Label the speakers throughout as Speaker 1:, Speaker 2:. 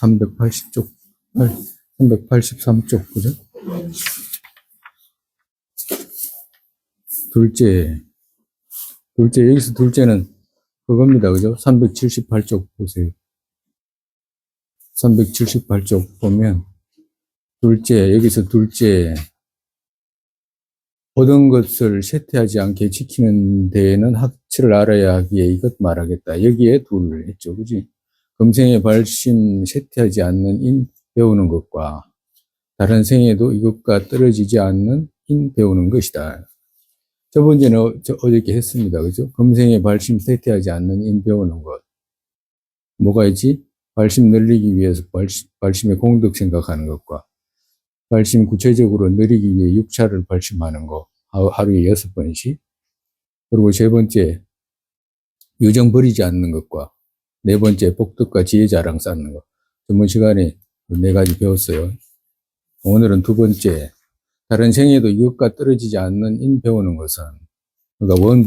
Speaker 1: 380쪽, 383쪽, 그죠? 둘째, 여기서 둘째는 그겁니다. 그죠? 378쪽 보세요. 378쪽 보면, 여기서 둘째, 모든 것을 쇠퇴하지 않게 지키는 데에는 학치를 알아야 하기에 이것 말하겠다. 여기에 둘 했죠. 그지? 금생의 발심 쇠퇴하지 않는 인 배우는 것과 다른 생에도 이것과 떨어지지 않는 인 배우는 것이다. 첫 번째는 어저께 했습니다. 그죠? 금생의 발심 쇠퇴하지 않는 인 배우는 것. 뭐가 있지? 발심 늘리기 위해서 발심의 공덕 생각하는 것과 발심 구체적으로 늘리기 위해 육차를 발심하는 거. 하루에 6번씩. 그리고 세 번째, 유정 버리지 않는 것과 네 번째, 복덕과 지혜 자랑 쌓는 것. 전번 시간에 4가지 배웠어요. 오늘은 두 번째, 다른 생에도 이것과 떨어지지 않는 인 배우는 것은, 그러니까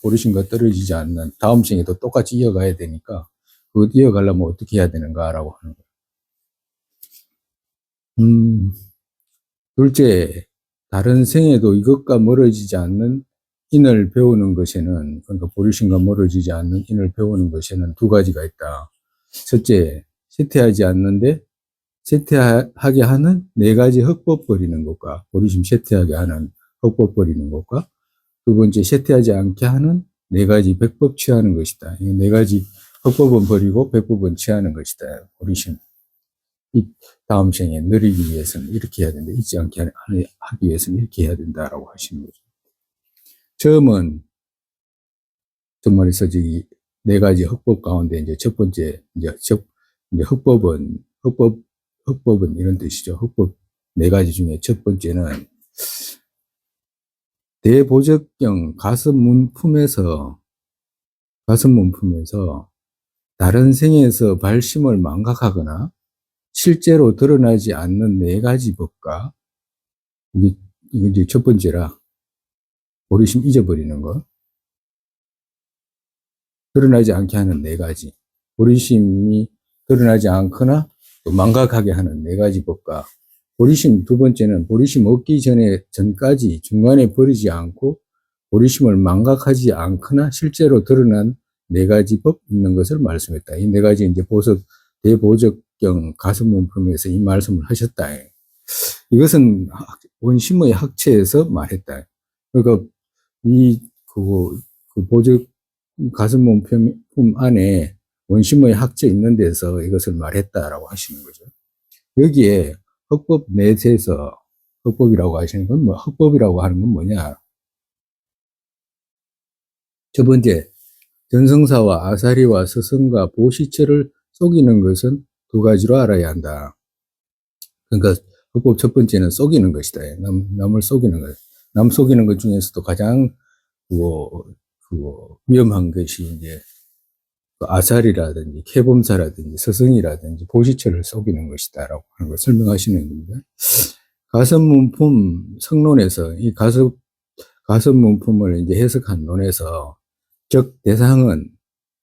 Speaker 1: 보리심과 떨어지지 않는 다음 생에도 똑같이 이어가야 되니까, 그것 이어가려면 어떻게 해야 되는가라고 하는 거예요. 둘째, 다른 생에도 이것과 멀어지지 않는 인을 배우는 것에는, 그러니까 보리심과 멀어지지 않는 인을 배우는 것에는 2가지가 있다. 첫째, 쇠퇴하지 않는데 쇠퇴하게 하는 4가지 흑법 버리는 것과, 보리심 쇠퇴하게 하는 흑법 버리는 것과, 두 번째, 쇠퇴하지 않게 하는 4가지 백법 취하는 것이다. 이 4가지 흑법은 버리고 백법은 취하는 것이다. 보리심. 이 다음 생에 누리기 위해서는 이렇게 해야 된다. 잊지 않게 하기 위해서는 이렇게 해야 된다라고 하시는 거죠. 처음은, 정말에서 저기 4가지 흑법 가운데 이제 첫 번째, 이제 흑법은 이런 뜻이죠. 흑법 4가지 중에 첫 번째는 대보적경 가슴문품에서 다른 생에서 발심을 망각하거나 실제로 드러나지 않는 4가지 법과, 이게 이제 첫 번째라, 보리심 잊어버리는 것. 드러나지 않게 하는 4가지. 보리심이 드러나지 않거나 또 망각하게 하는 4가지 법과, 보리심 두 번째는 보리심 얻기 전까지 중간에 버리지 않고 보리심을 망각하지 않거나 실제로 드러난 4가지 법 있는 것을 말씀했다. 이 4가지 이제 대보적경 가슴문품에서 이 말씀을 하셨다. 이것은 원심의 학체에서 말했다. 그러니까 그 보적 가슴문품 안에 원심의 학체 있는 데서 이것을 말했다라고 하시는 거죠. 여기에 흑법 넷에서 흑법이라고 하시는 건 흑법이라고 하는 건 뭐냐? 첫 번째, 전성사와 아사리와 서성과 보시처를 속이는 것은 2가지로 알아야 한다. 그러니까 흑법 첫 번째는 속이는 것이다. 남을 속이는 것. 남 속이는 것 중에서도 가장 위험한 것이 이제 아살이라든지 캐범사라든지 서성이라든지 보시처를 속이는 것이다라고 하는 걸 설명하시는 겁니다. 가섭문품 성론에서 이 가섭문품을 이제 해석한 논에서, 즉 대상은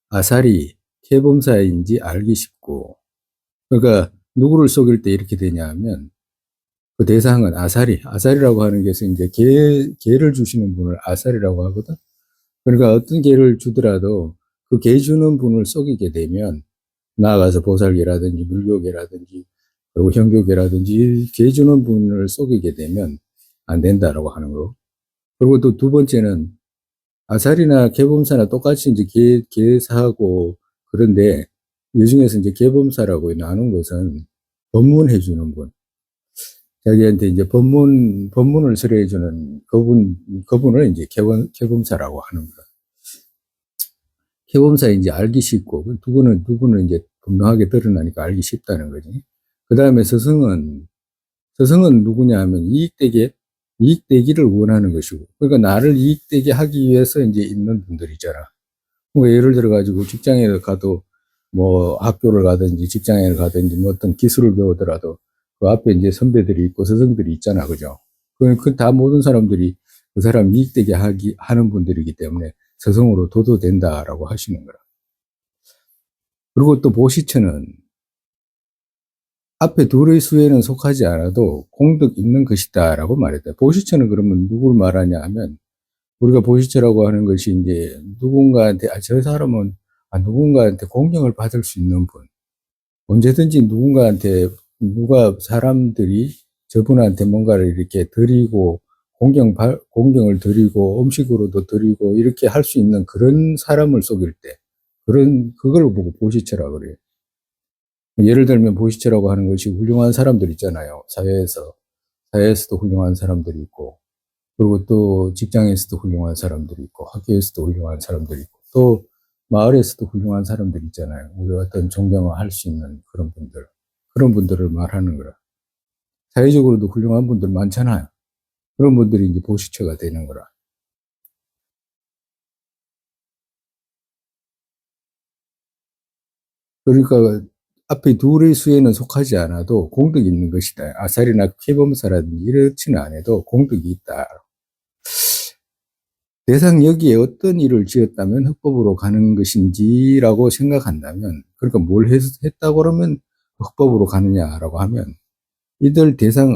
Speaker 1: 아살이 캐범사인지 알기 쉽고, 그러니까 누구를 속일 때 이렇게 되냐면, 그 대상은 아살이라고 하는 것은 이제 개를 주시는 분을 아살이라고 하거든. 그러니까 어떤 개를 주더라도 그 개 주는 분을 속이게 되면, 나아가서 보살개라든지 물교개라든지 그리고 형교개라든지 개 주는 분을 속이게 되면 안 된다라고 하는 거. 그리고 또 두 번째는 아살이나 개범사나 똑같이 이제 개사하고, 그런데 이 중에서 이제 개범사라고 나눈 것은 법문해 주는 분, 자기한테 이제 법문을 설해해 주는 그분을 이제 개범사라고 하는 거다. 개범사인지 알기 쉽고, 두 분은 이제 분명하게 드러나니까 알기 쉽다는 거지. 그 다음에 서성은 누구냐 하면 이익되기를 원하는 것이고, 그러니까 나를 이익되게 하기 위해서 이제 있는 분들이잖아. 그러니까 예를 들어가지고 직장에 가도, 뭐 학교를 가든지 직장에 가든지 뭐 어떤 기술을 배우더라도 그 앞에 이제 선배들이 있고 서성들이 있잖아. 그죠? 그 다 모든 사람들이 그 사람 이익되게 하는 분들이기 때문에 서성으로 도도된다라고 하시는 거라. 그리고 또 보시처는 앞에 둘의 수에는 속하지 않아도 공덕 있는 것이다 라고 말했다. 보시처는 그러면 누구를 말하냐 하면 우리가 보시처라고 하는 것이 이제 누군가한테 저 사람은 누군가한테 공경을 받을 수 있는 분, 언제든지 누군가한테 누가 사람들이 저분한테 뭔가를 이렇게 드리고 공경을 드리고 음식으로도 드리고 이렇게 할 수 있는 그런 사람을 속일 때 그걸 보고 보시처라 그래요. 예를 들면 보시처라고 하는 것이 훌륭한 사람들 있잖아요. 사회에서도 훌륭한 사람들이 있고, 그리고 또 직장에서도 훌륭한 사람들이 있고, 학교에서도 훌륭한 사람들이 있고, 또 마을에서도 훌륭한 사람들이 있잖아요. 우리가 어떤 존경을 할 수 있는 그런 분들을 말하는 거라. 사회적으로도 훌륭한 분들 많잖아요. 그런 분들이 이제 보시처가 되는 거라. 그러니까 앞에 둘의 수에는 속하지 않아도 공덕이 있는 것이다. 아살이나 쾌범사라든지 이렇지는 않아도 공덕이 있다. 대상 여기에 어떤 일을 지었다면 흑법으로 가는 것인지라고 생각한다면, 그러니까 뭘 했다고 그러면 흑법으로 가느냐라고 하면, 이들 대상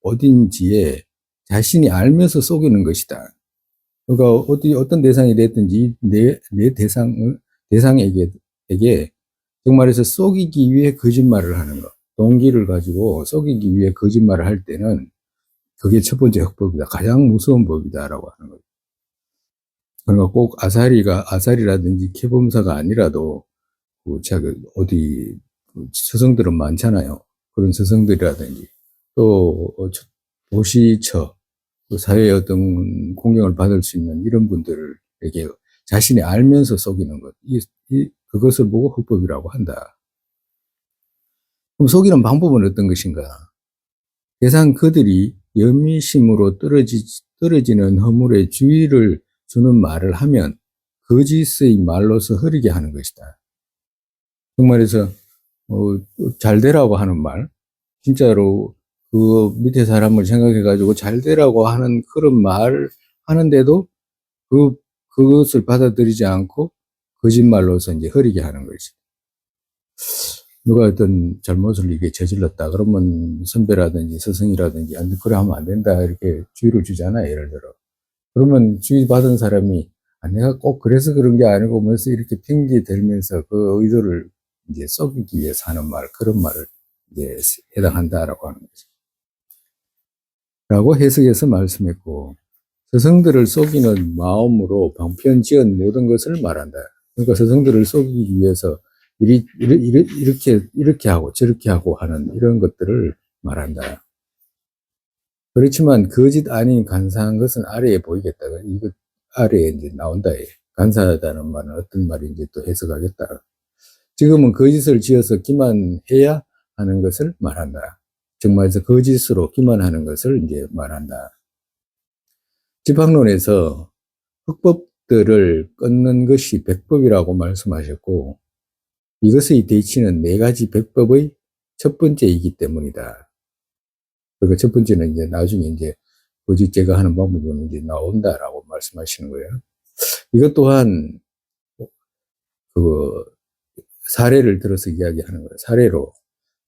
Speaker 1: 어딘지에 자신이 알면서 속이는 것이다. 그러니까 어떤 대상이 됐든지 내 대상에게 정말해서 속이기 위해 거짓말을 하는 것. 동기를 가지고 속이기 위해 거짓말을 할 때는 그게 첫 번째 흑법이다. 가장 무서운 법이다라고 하는 거죠. 그러니까 꼭 아사리라든지 캐범사가 아니라도 어디 스승들은 많잖아요. 그런 스승들이라든지 또 도시처 또 사회의 어떤 공경을 받을 수 있는 이런 분들에게 자신이 알면서 속이는 것, 그것을 보고 흑법이라고 한다. 그럼 속이는 방법은 어떤 것인가? 대상 그들이 연미심으로 떨어지는 허물에 주의를 주는 말을 하면 거짓의 말로서 흐리게 하는 것이다. 정말해서 잘 되라고 하는 말, 진짜로 그 밑에 사람을 생각해가지고 잘 되라고 하는 그런 말 하는데도 그것을 받아들이지 않고 거짓말로서 이제 흐리게 하는 것이. 누가 어떤 잘못을 이게 저질렀다 그러면 선배라든지 스승이라든지 그래 하면 안 된다 이렇게 주의를 주잖아요. 예를 들어. 그러면 주의 받은 사람이 내가 꼭 그래서 그런 게 아니고 뭐서 이렇게 핑계 대면서 그 의도를 이제 썩이기 위해서 하는 말, 그런 말을 이제 해당한다라고 하는 거죠. 라고 해석해서 말씀했고, 스승들을 속이는 마음으로 방편 지은 모든 것을 말한다. 그러니까 스승들을 속이기 위해서 이렇게 하고 저렇게 하고 하는 이런 것들을 말한다. 그렇지만 거짓 아닌 간사한 것은 아래에 보이겠다. 이거 아래에 이제 나온다. 간사하다는 말은 어떤 말인지 또 해석하겠다. 지금은 거짓을 지어서 기만해야 하는 것을 말한다. 정말에서 거짓으로 기만하는 것을 이제 말한다. 지팡론에서 흑법들을 끊는 것이 백법이라고 말씀하셨고, 이것의 대치는 네 가지 백법의 첫 번째이기 때문이다. 그러니까 첫 번째는 이제 나중에 이제 거짓 제거하는 방법은 이제 나온다라고 말씀하시는 거예요. 이것 또한 그 사례를 들어서 이야기하는 거예요. 사례로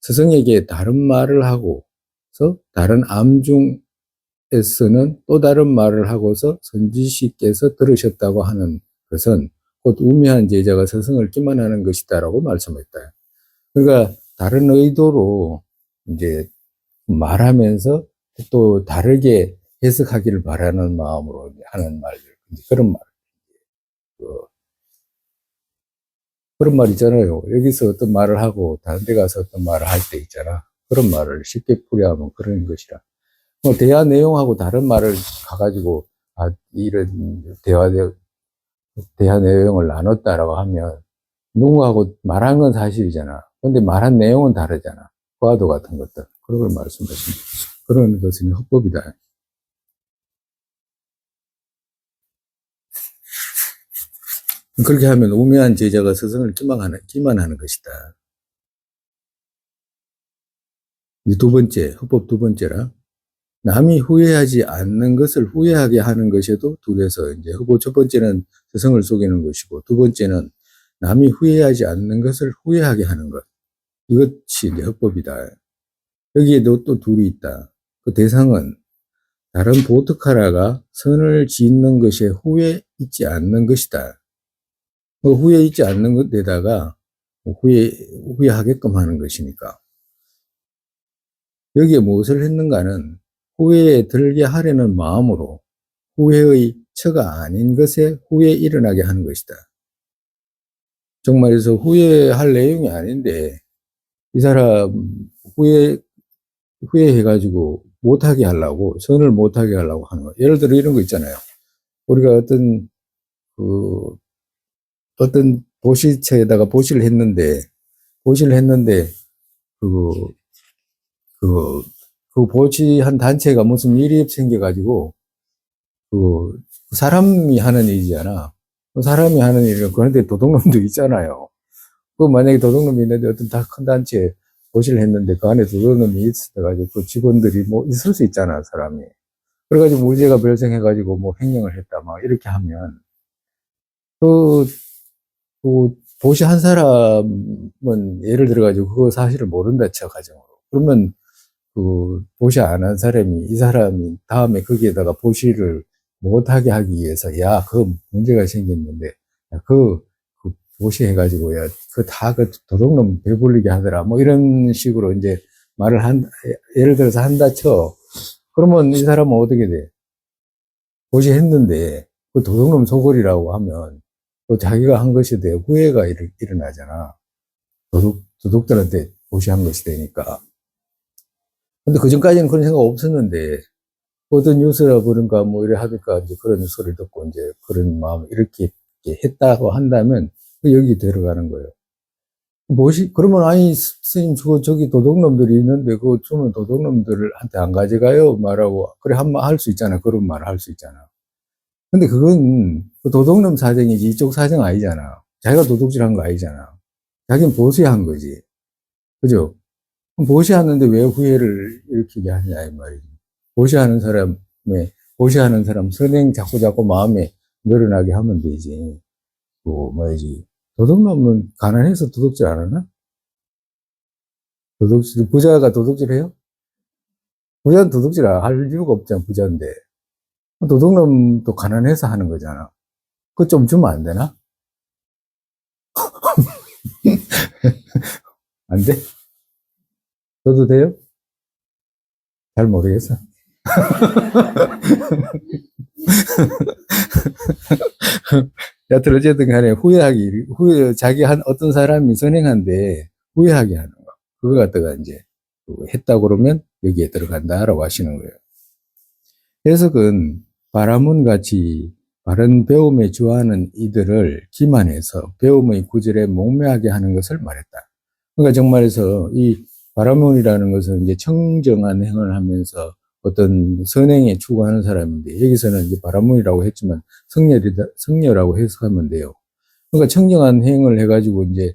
Speaker 1: 스승에게 다른 말을 하고서 다른 암중에서는 또 다른 말을 하고서 선지시께서 들으셨다고 하는 것은 곧 우매한 제자가 스승을 기만하는 것이다라고 말씀했다. 그러니까 다른 의도로 이제 말하면서 또 다르게 해석하기를 바라는 마음으로 하는 말들, 그런 말. 그런 말 있잖아요. 여기서 어떤 말을 하고 다른 데 가서 어떤 말을 할 때 있잖아. 그런 말을 쉽게 풀이하면 그런 것이라. 뭐 대화 내용하고 다른 말을 가가지고 이런 대화 내용을 나눴다라고 하면 누구하고 말한 건 사실이잖아. 근데 말한 내용은 다르잖아. 과도 같은 것들. 그런 걸 말씀하십니다. 그런 것은 흑법이다. 그렇게 하면 우매한 제자가 스승을 기만하는 것이다. 두 번째, 흑법 두 번째라. 남이 후회하지 않는 것을 후회하게 하는 것에도 둘에서 이제 흑법 첫 번째는 스승을 속이는 것이고 두 번째는 남이 후회하지 않는 것을 후회하게 하는 것. 이것이 이제 헌법이다. 여기에도 또 둘이 있다. 그 대상은 다른 보트카라가 선을 짓는 것에 후회 있지 않는 것이다. 그 후회 있지 않는 것에다가 후회하게끔 하는 것이니까. 여기에 무엇을 했는가는 후회에 들게 하려는 마음으로 후회의 처가 아닌 것에 후회 일어나게 하는 것이다. 정말에서 후회할 내용이 아닌데 이 사람 후회해가지고 못하게 하려고, 선을 못하게 하려고 하는 거. 예를 들어 이런 거 있잖아요. 우리가 어떤 보시체에다가 보시를 했는데, 그, 그, 그 보시한 단체가 무슨 일이 생겨가지고, 사람이 하는 일이잖아. 그 사람이 하는 일은 그런데 도둑놈도 있잖아요. 만약에 도둑놈이 있는데 어떤 큰 단체에 보시를 했는데 그 안에 도둑놈이 있어가지고 그 직원들이 뭐 있을 수 있잖아, 사람이. 그래가지고 문제가 발생해가지고 뭐 횡령을 했다, 막 이렇게 하면 그, 그 보시 한 사람은 예를 들어가지고 그거 사실을 모른다 쳐, 가정으로. 그러면 그 보시 안 한 사람이, 이 사람이 다음에 거기에다가 보시를 못하게 하기 위해서, 야, 그 문제가 생겼는데, 야, 그 보시해가지고, 야, 그 도둑놈 배불리게 하더라. 뭐 이런 식으로 이제 예를 들어서 한다 쳐. 그러면 이 사람은 어떻게 돼? 보시했는데, 그 도둑놈 소골이라고 하면, 또 자기가 한 것에 대해 후회가 일어나잖아. 도둑들한테 보시한 것이 되니까. 근데 그 전까지는 그런 생각 없었는데, 어떤 뉴스라 그런가 뭐 이래 하니까 이제 그런 소리를 듣고 이제 그런 마음 이렇게 했다고 한다면 여기 들어가는 거예요. 그러면 아니, 스님, 저기 도둑놈들이 있는데 그거 주면 도둑놈들한테 안 가져가요? 말하고. 그래, 할 수 있잖아. 그런 말 할 수 있잖아. 근데 그건 그 도둑놈 사정이지 이쪽 사정 아니잖아. 자기가 도둑질한 거 아니잖아. 자기는 보수한 거지. 그죠? 보시하는데 왜 후회를 일으키게 하냐, 이 말이지. 보시하는 사람 선행 자꾸 마음에 늘어나게 하면 되지. 뭐지. 도둑놈은 가난해서 도둑질 안 하나? 부자가 도둑질 해요? 부자는 도둑질 할 이유가 없잖아, 부자인데. 도둑놈도 가난해서 하는 거잖아. 그거 좀 주면 안 되나? 안 돼? 줘도 돼요? 잘 모르겠어. 여튼 어쨌든 간에 자기 어떤 사람이 선행한데 후회하게 하는 거. 그거 갖다가 이제 했다 그러면 여기에 들어간다라고 하시는 거예요. 해석은 바라문 같이 바른 배움에 주하는 이들을 기만해서 배움의 구절에 목매하게 하는 것을 말했다. 그러니까 정말에서 이 바라문이라는 것은 이제 청정한 행을 하면서 어떤 선행에 추구하는 사람인데, 여기서는 이제 바라문이라고 했지만 성녀라고 해석하면 돼요. 그러니까 청정한 행을 해가지고 이제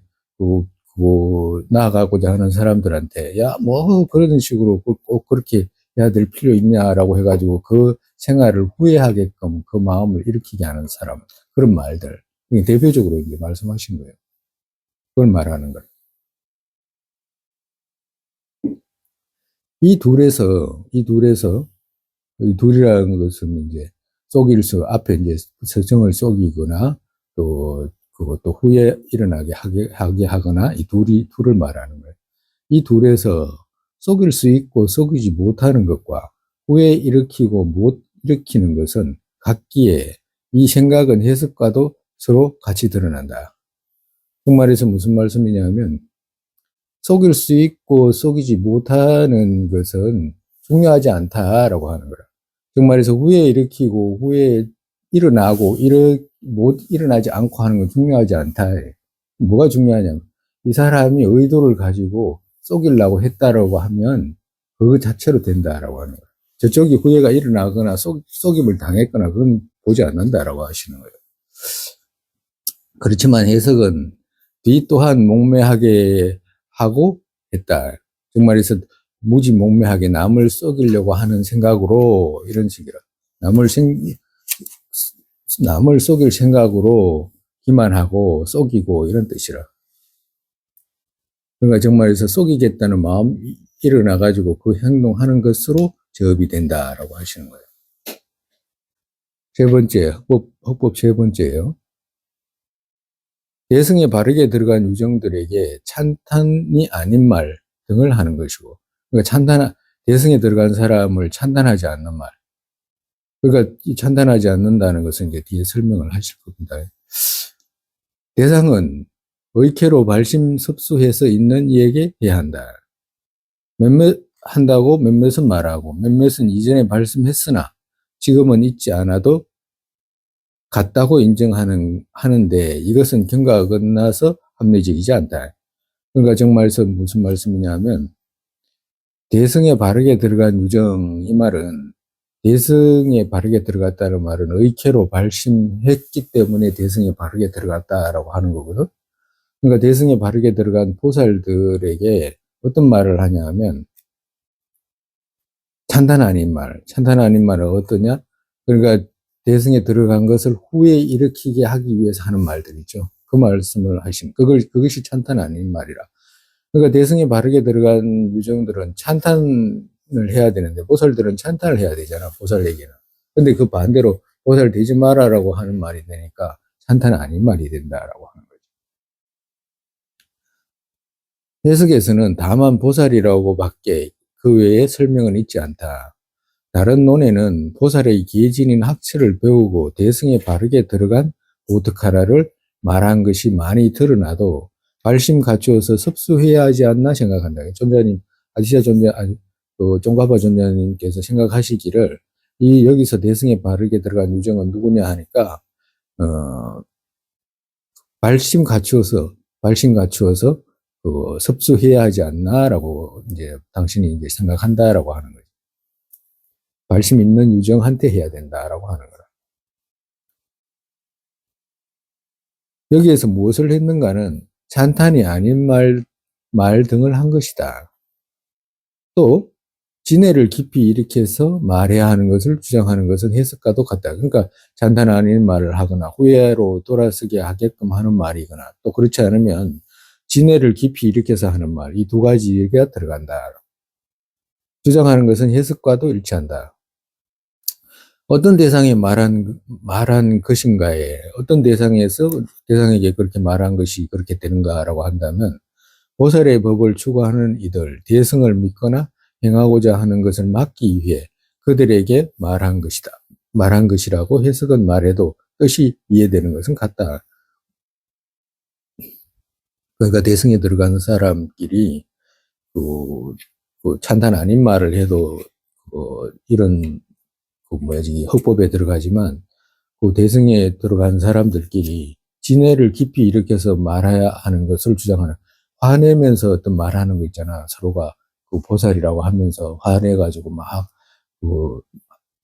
Speaker 1: 나아가고자 하는 사람들한테, 야, 뭐 그런 식으로 꼭 그렇게 해야 될 필요 있냐라고 해가지고 그 생활을 후회하게끔 그 마음을 일으키게 하는 사람, 그런 말들. 대표적으로 이제 말씀하신 거예요. 그걸 말하는 거예요. 이 둘이라는 것은 이제 앞에 이제 서정을 속이거나 또 그것도 후에 일어나게 하게 하거나 이 둘을 말하는 거예요. 이 둘에서 속일 수 있고 속이지 못하는 것과 후에 일으키고 못 일으키는 것은 각기에 이 생각은 해석과도 서로 같이 드러난다. 그 말에서 무슨 말씀이냐면 속일 수 있고 속이지 못하는 것은 중요하지 않다라고 하는 거야. 즉 말해서 후에 일으키고 후에 일어나고 못 일어나지 않고 하는 건 중요하지 않다. 뭐가 중요하냐면 이 사람이 의도를 가지고 속이려고 했다라고 하면 그거 자체로 된다라고 하는 거야. 저쪽이 후회가 일어나거나 속임을 당했거나 그건 보지 않는다라고 하시는 거예요. 그렇지만 해석은 뒤 또한 목매하게 하고 했다. 정말에서 무지몽매하게 남을 속이려고 하는 생각으로, 이런 식이라. 남을 속일 생각으로 기만하고 속이고 이런 뜻이라. 그러니까 정말에서 속이겠다는 마음이 일어나가지고 그 행동하는 것으로 저업이 된다라고 하시는 거예요. 세 번째, 헌법 세 번째예요. 대승에 바르게 들어간 유정들에게 찬탄이 아닌 말 등을 하는 것이고, 그러니까 대승에 들어간 사람을 찬탄하지 않는 말. 그러니까 찬탄하지 않는다는 것은 이제 뒤에 설명을 하실 겁니다. 대상은 의케로 발심섭수해서 있는 이에게 해야 한다. 몇몇 한다고 몇몇은 말하고 몇몇은 이전에 발심했으나 지금은 있지 않아도 같다고 하는데 이것은 경과가 끝나서 합리적이지 않다. 그러니까 정말서 무슨 말씀이냐면 대승에 바르게 들어간 유정 이 말은 대승에 바르게 들어갔다는 말은 의케로 발심했기 때문에 대승에 바르게 들어갔다라고 하는 거거든. 그러니까 대승에 바르게 들어간 보살들에게 어떤 말을 하냐면 찬탄 아닌 말은 어떠냐? 그러니까 대승에 들어간 것을 후에 일으키게 하기 위해서 하는 말들이죠. 그 말씀을 하신 그것이 찬탄 아닌 말이라. 그러니까 대승에 바르게 들어간 유정들은 찬탄을 해야 되는데 보살들은 찬탄을 해야 되잖아. 보살에게는. 근데 그 반대로 보살 되지 마라라고 하는 말이 되니까 찬탄 아닌 말이 된다라고 하는 거죠. 해석에서는 다만 보살이라고 밖에 그 외에 설명은 있지 않다. 다른 논에는 보살의 기해진인 학철을 배우고 대승에 바르게 들어간 보드카라를 말한 것이 많이 드러나도 발심 갖추어서 섭수해야 하지 않나 생각한다. 존자님, 쫑가바 존자님께서 생각하시기를 여기서 대승에 바르게 들어간 유정은 누구냐 하니까 발심 갖추어서 섭수해야 하지 않나라고 이제 당신이 이제 생각한다라고 하는 거죠. 발심 있는 유정한테 해야 된다라고 하는 거라. 여기에서 무엇을 했는가는 찬탄이 아닌 말 등을 한 것이다. 또 진해를 깊이 일으켜서 말해야 하는 것을 주장하는 것은 해석과도 같다. 그러니까 찬탄 아닌 말을 하거나 후회로 돌아서게 하게끔 하는 말이거나 또 그렇지 않으면 진해를 깊이 일으켜서 하는 말, 이 두 가지가 들어간다. 주장하는 것은 해석과도 일치한다. 어떤 대상에 말한 것인가에 어떤 대상에게 그렇게 말한 것이 그렇게 되는가라고 한다면 보살의 법을 추구하는 이들, 대승을 믿거나 행하고자 하는 것을 막기 위해 그들에게 말한 것이다. 말한 것이라고 해석은 말해도 뜻이 이해되는 것은 같다. 그러니까 대승에 들어가는 사람끼리 그 찬탄 아닌 말을 해도 이런 헌법에 들어가지만 그 대승에 들어간 사람들끼리 진해를 깊이 일으켜서 말해야 하는 것을 주장하는 화내면서 어떤 말하는 거 있잖아. 서로가 그 보살이라고 하면서 화내가지고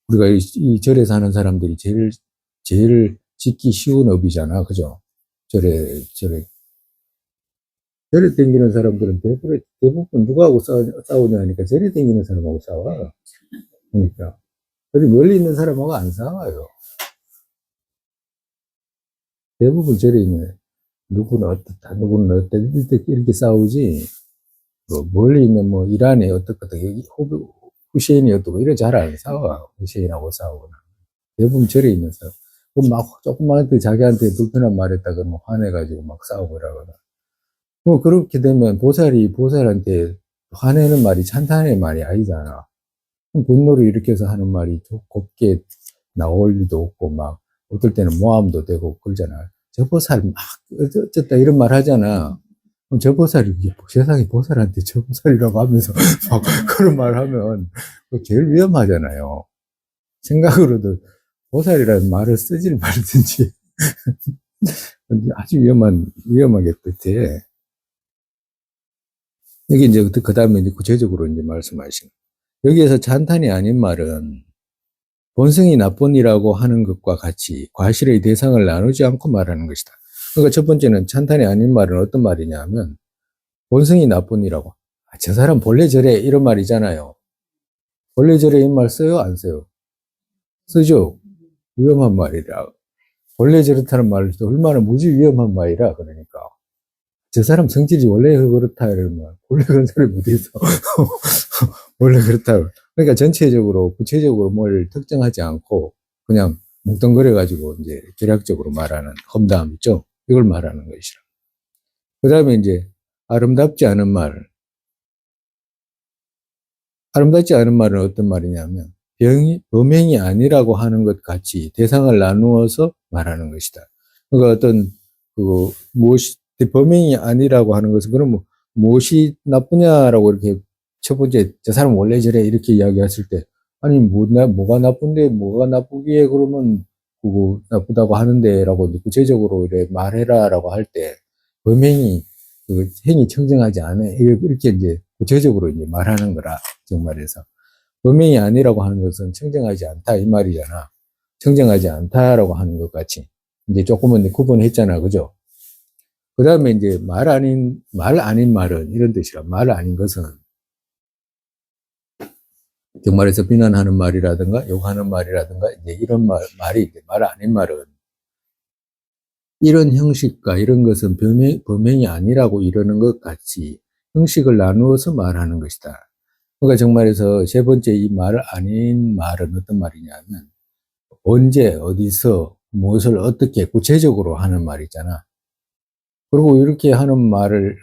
Speaker 1: 우리가 이 절에 사는 사람들이 제일 짓기 쉬운 업이잖아. 그죠? 절에 댕기는 사람들은 대부분 누구하고 싸우냐 하니까 절에 댕기는 사람하고 싸워. 그러니까. 어디 멀리 있는 사람하고 안 싸워요. 대부분 절에 있는, 누구는 어떻다, 이렇게 싸우지, 멀리 있는 이란이 어떻거든, 후세인이 어떻고, 이래 잘 안 싸워. 후세인하고 싸우거나. 대부분 절에 있는 사람. 조금만 자기한테 불편한 말 했다 그러면 화내가지고 막 싸우고 이러거나. 그렇게 되면 보살한테 화내는 말이 찬탄의 말이 아니잖아. 분노를 일으켜서 하는 말이 곱게 나올 리도 없고, 어떨 때는 모함도 되고 그러잖아. 저 보살 어쨌다 이런 말 하잖아. 그럼 저 보살이, 세상에 보살한테 저 보살이라고 하면서 그런 말 하면 제일 위험하잖아요. 생각으로도 보살이라는 말을 쓰질 말든지. 아주 위험하게 뜻해. 여기 이제 그 다음에 이제 구체적으로 이제 말씀하신. 여기에서 찬탄이 아닌 말은 본성이 나쁜이라고 하는 것과 같이 과실의 대상을 나누지 않고 말하는 것이다. 그러니까 첫 번째는 찬탄이 아닌 말은 어떤 말이냐면 본성이 나쁜이라고. 저 사람 본래 저래 이런 말이잖아요. 본래 저래 이 말 써요? 안 써요? 쓰죠? 위험한 말이라. 본래 저렇다는 말도 얼마나 무지 위험한 말이라 그러니까. 저 사람 성질이 원래 그렇다 이러면 원래 그런 사람이 어디 있어. 원래 그렇다. 그러니까 전체적으로 구체적으로 뭘 특정하지 않고 그냥 뭉뚱그려 가지고 이제 개략적으로 말하는 험담 있죠. 이걸 말하는 것이라. 그다음에 이제 아름답지 않은 말. 아름답지 않은 말은 어떤 말이냐면 범행이 아니라고 하는 것 같이 대상을 나누어서 말하는 것이다. 그러니까 어떤 무엇이 범행이 아니라고 하는 것은 그럼 뭐 무엇이 나쁘냐라고 이렇게 첫 번째 저 사람 원래 저래 이렇게 이야기했을 때 아니 뭐가 나쁜데 뭐가 나쁘기에 그러면 그거 나쁘다고 하는데라고 구체적으로 이렇게 말해라라고 할 때 범행이 그 행위 청정하지 않아 이렇게 이제 구체적으로 이제 말하는 거라 정말에서 범행이 아니라고 하는 것은 청정하지 않다 이 말이잖아. 청정하지 않다라고 하는 것 같이 이제 조금은 구분했잖아, 그죠? 그 다음에 이제 말 아닌 말은 이런 뜻이라. 말 아닌 것은 정말에서 비난하는 말이라든가 욕하는 말이라든가 이제 이런 말이 말 아닌 말은 이런 형식과 이런 것은 범행이 아니라고 이러는 것 같이 형식을 나누어서 말하는 것이다. 그러니까 정말에서 세 번째 이 말 아닌 말은 어떤 말이냐면 언제 어디서 무엇을 어떻게 구체적으로 하는 말 있잖아. 그리고 이렇게 하는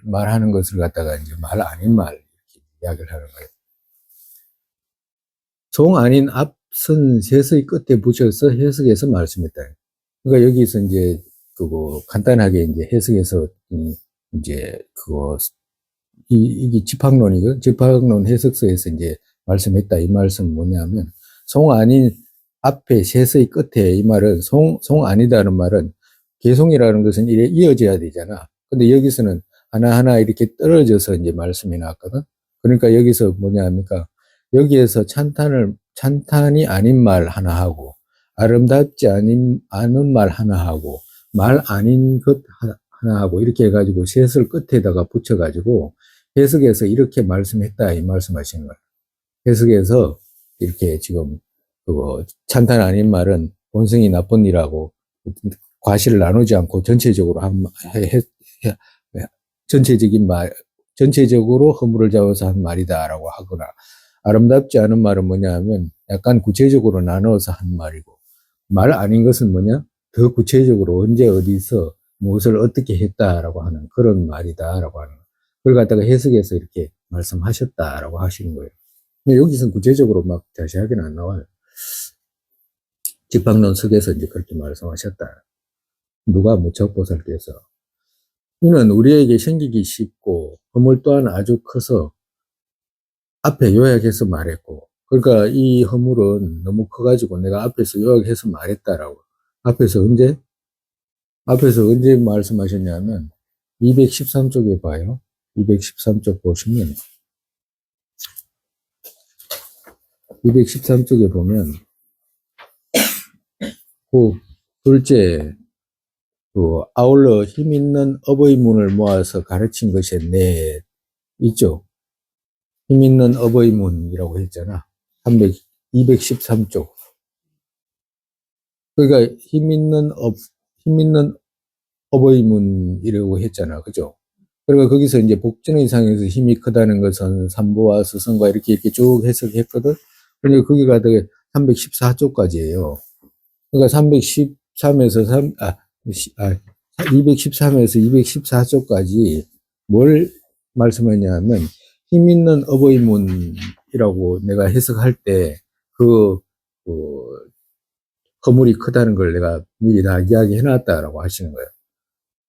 Speaker 1: 말하는 것을 갖다가 이제 말 아닌 말 이렇게 이야기를 하는 거예요. 종 아닌 앞선 세서의 끝에 붙여서 해석해서 말씀했다. 그러니까 여기서 이제 그거 간단하게 이제 해석해서 이제 그거 이게 집합론이거든. 집합론 해석서에서 이제 말씀했다. 이 말씀은 뭐냐면 송 아닌 앞에 세서의 끝에 이 말은 송 아니다는 말은 개송이라는 것은 이래 이어져야 되잖아. 근데 여기서는 하나하나 이렇게 떨어져서 이제 말씀이 나왔거든. 그러니까 여기서 뭐냐 합니까? 여기에서 찬탄이 아닌 말 하나 하고, 아름답지 않은 말 하나 하고, 말 아닌 것 하나 하고, 이렇게 해가지고 셋을 끝에다가 붙여가지고 해석해서 이렇게 말씀했다. 이 말씀하시는 거예요. 해석해서 이렇게 지금 그거 찬탄 아닌 말은 본성이 나쁜 일하고 과실을 나누지 않고 전체적으로 전체적인 전체적으로 허물을 잡아서 한 말이다라고 하거나 아름답지 않은 말은 뭐냐 하면 약간 구체적으로 나눠서 한 말이고 말 아닌 것은 뭐냐 더 구체적으로 언제 어디서 무엇을 어떻게 했다라고 하는 그런 말이다라고 하는 거. 그걸 갖다가 해석해서 이렇게 말씀하셨다라고 하시는 거예요. 근데 여기서는 구체적으로 막 자세하게는 안 나와요. 집합론석에서 이제 그렇게 말씀하셨다. 누가 무척보살께서 이는 우리에게 생기기 쉽고 허물 또한 아주 커서 앞에 요약해서 말했고 그러니까 이 허물은 너무 커가지고 내가 앞에서 요약해서 말했다라고 앞에서 언제 말씀하셨냐면 213쪽에 봐요. 213쪽 보시면 213쪽에 보면 그 둘째 아울러 힘 있는 업의 문을 모아서 가르친 것이 넷 있죠. 힘 있는 업의 문이라고 했잖아. 213쪽. 그러니까 힘 있는 업의 문이라고 했잖아. 그죠? 그러니까 거기서 이제 복전의 상에서 힘이 크다는 것은 삼보와 스승과 이렇게 쭉 해석했거든. 그러니까 거기 가다가 314쪽까지예요. 그러니까 213에서 214쪽까지 뭘 말씀하냐면 힘 있는 어버이문이라고 내가 해석할 때 그 허물이 크다는 걸 내가 미리 다 이야기해 놨다라고 하시는 거예요.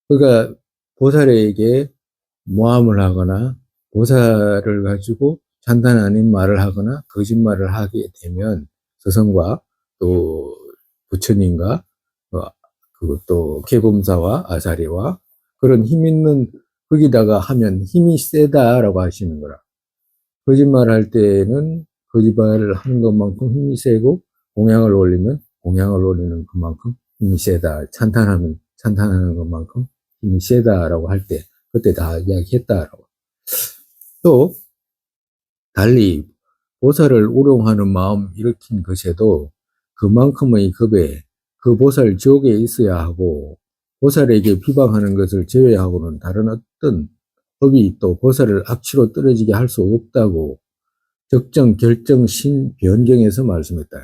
Speaker 1: 그러니까 보살에게 모함을 하거나 보살을 가지고 찬탄 아닌 말을 하거나 거짓말을 하게 되면 스승과 또 부처님과 또 계범사와 아사리와 그런 힘 있는 거기다가 하면 힘이 세다라고 하시는 거라. 거짓말 할 때는 거짓말을 하는 것만큼 힘이 세고 공양을 올리면 공양을 올리는 것만큼 힘이 세다. 찬탄하는 것만큼 힘이 세다라고 할 때 그때 다 이야기했다라고. 또 달리 보살을 우롱하는 마음 일으킨 것에도 그만큼의 급에 그 보살 지옥에 있어야 하고 보살에게 비방하는 것을 제외하고는 다른 어떤 법이 또 보살을 악취로 떨어지게 할 수 없다고 적정, 결정, 신, 변경에서 말씀했다.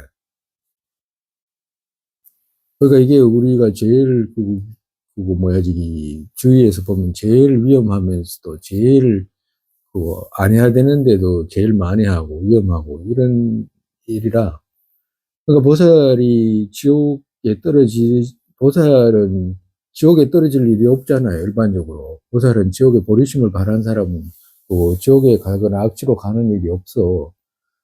Speaker 1: 그러니까 이게 우리가 제일 주위에서 보면 제일 위험하면서도 제일 안 해야 되는데도 제일 많이 하고 위험하고 이런 일이라. 그러니까 보살은 지옥에 떨어질 일이 없잖아요, 일반적으로. 보살은 지옥에 보리심을 바라는 사람은 지옥에 가거나 악취로 가는 일이 없어.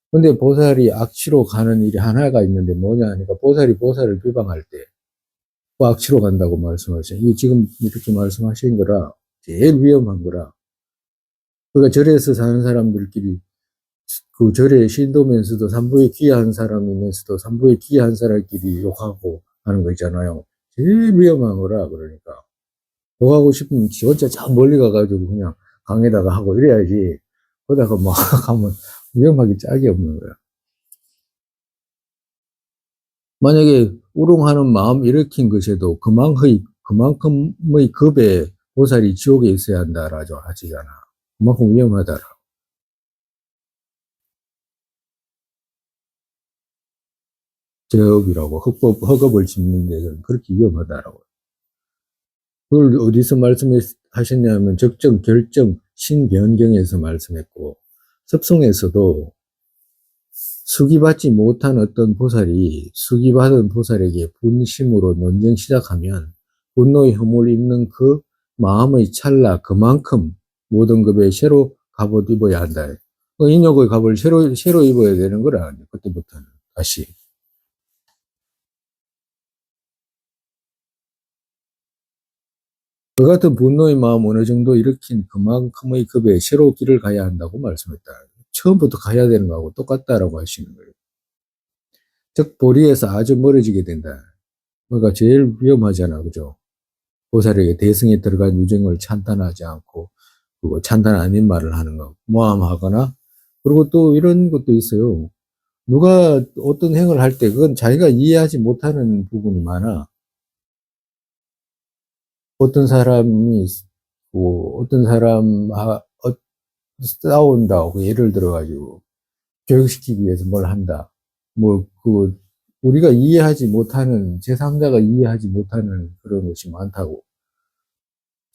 Speaker 1: 근데 보살이 악취로 가는 일이 하나가 있는데 뭐냐 하니까 보살이 보살을 비방할 때 악취로 간다고 말씀하셔요. 이게 지금 이렇게 말씀하신 거라 제일 위험한 거라. 그러니까 절에서 사는 사람들끼리 그 절에 신도면서도 산부에 귀한 사람이면서도 산부에 귀한 사람끼리 욕하고 하는 거 있잖아요. 제일 위험한 거라. 그러니까 욕하고 싶으면 지 혼자 저 멀리 가가지고 그냥 강에다가 하고 이래야지. 거기다가 막 하면 위험하기 짝이 없는 거야. 만약에 우롱하는 마음 일으킨 것에도 그만큼의 급에 보살이 지옥에 있어야 한다라고 하지잖아. 그만큼 위험하다라. 제업이라고 허겁을 짓는 데는 그렇게 위험하다라고. 그걸 어디서 말씀하셨냐면 적정, 결정, 신변경에서 말씀했고, 섭송에서도 수기받지 못한 어떤 보살이 수기받은 보살에게 분심으로 논쟁 시작하면 분노의 혐오를 입는 그 마음의 찰나 그만큼 모든 급에 새로 갑옷 입어야 한다. 인욕의 갑을 새로 입어야 되는 거라. 그때부터는 다시. 그 같은 분노의 마음 어느 정도 일으킨 그만큼의 급에 새로 길을 가야 한다고 말씀했다. 처음부터 가야 되는 거하고 똑같다라고 하시는 거예요. 즉 보리에서 아주 멀어지게 된다. 그러니까 제일 위험하잖아, 그죠? 보살에게 대승에 들어간 유정을 찬탄하지 않고 그리고 찬탄 아닌 말을 하는 거, 모함하거나. 그리고 또 이런 것도 있어요. 누가 어떤 행을 할 때 그건 자기가 이해하지 못하는 부분이 많아. 어떤 사람이 어떤 사람 싸운다고 예를 들어가지고 교육시키기 위해서 뭘 한다. 우리가 이해하지 못하는, 제3자가 이해하지 못하는 그런 것이 많다고.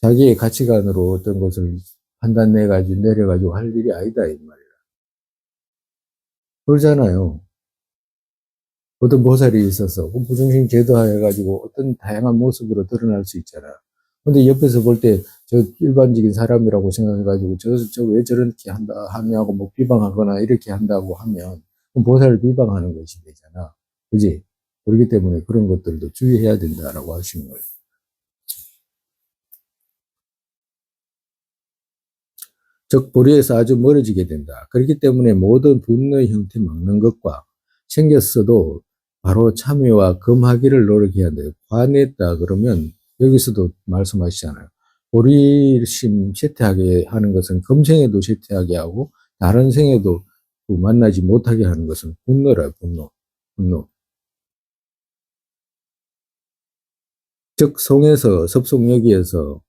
Speaker 1: 자기의 가치관으로 어떤 것을 판단내가지고 내려가지고 할 일이 아니다, 이 말이야. 그러잖아요. 어떤 보살이 있어서 부중심 제도해가지고 어떤 다양한 모습으로 드러날 수 있잖아. 근데 옆에서 볼 때 저 일반적인 사람이라고 생각해가지고 저 왜 저렇게 한다 하냐고 뭐 비방하거나 이렇게 한다고 하면 보살을 비방하는 것이 되잖아. 그지? 그렇기 때문에 그런 것들도 주의해야 된다라고 하시는 거예요. 즉 보리에서 아주 멀어지게 된다. 그렇기 때문에 모든 분노의 형태 막는 것과 생겼어도 바로 참여와 금하기를 노력해야 돼요. 화냈다 그러면 여기서도 말씀하시잖아요. 보리심 쇠퇴하게 하는 것은 금생에도 쇠퇴하게 하고 다른 생에도 만나지 못하게 하는 것은 분노라. 분노. 즉 성에서 섭송여기에서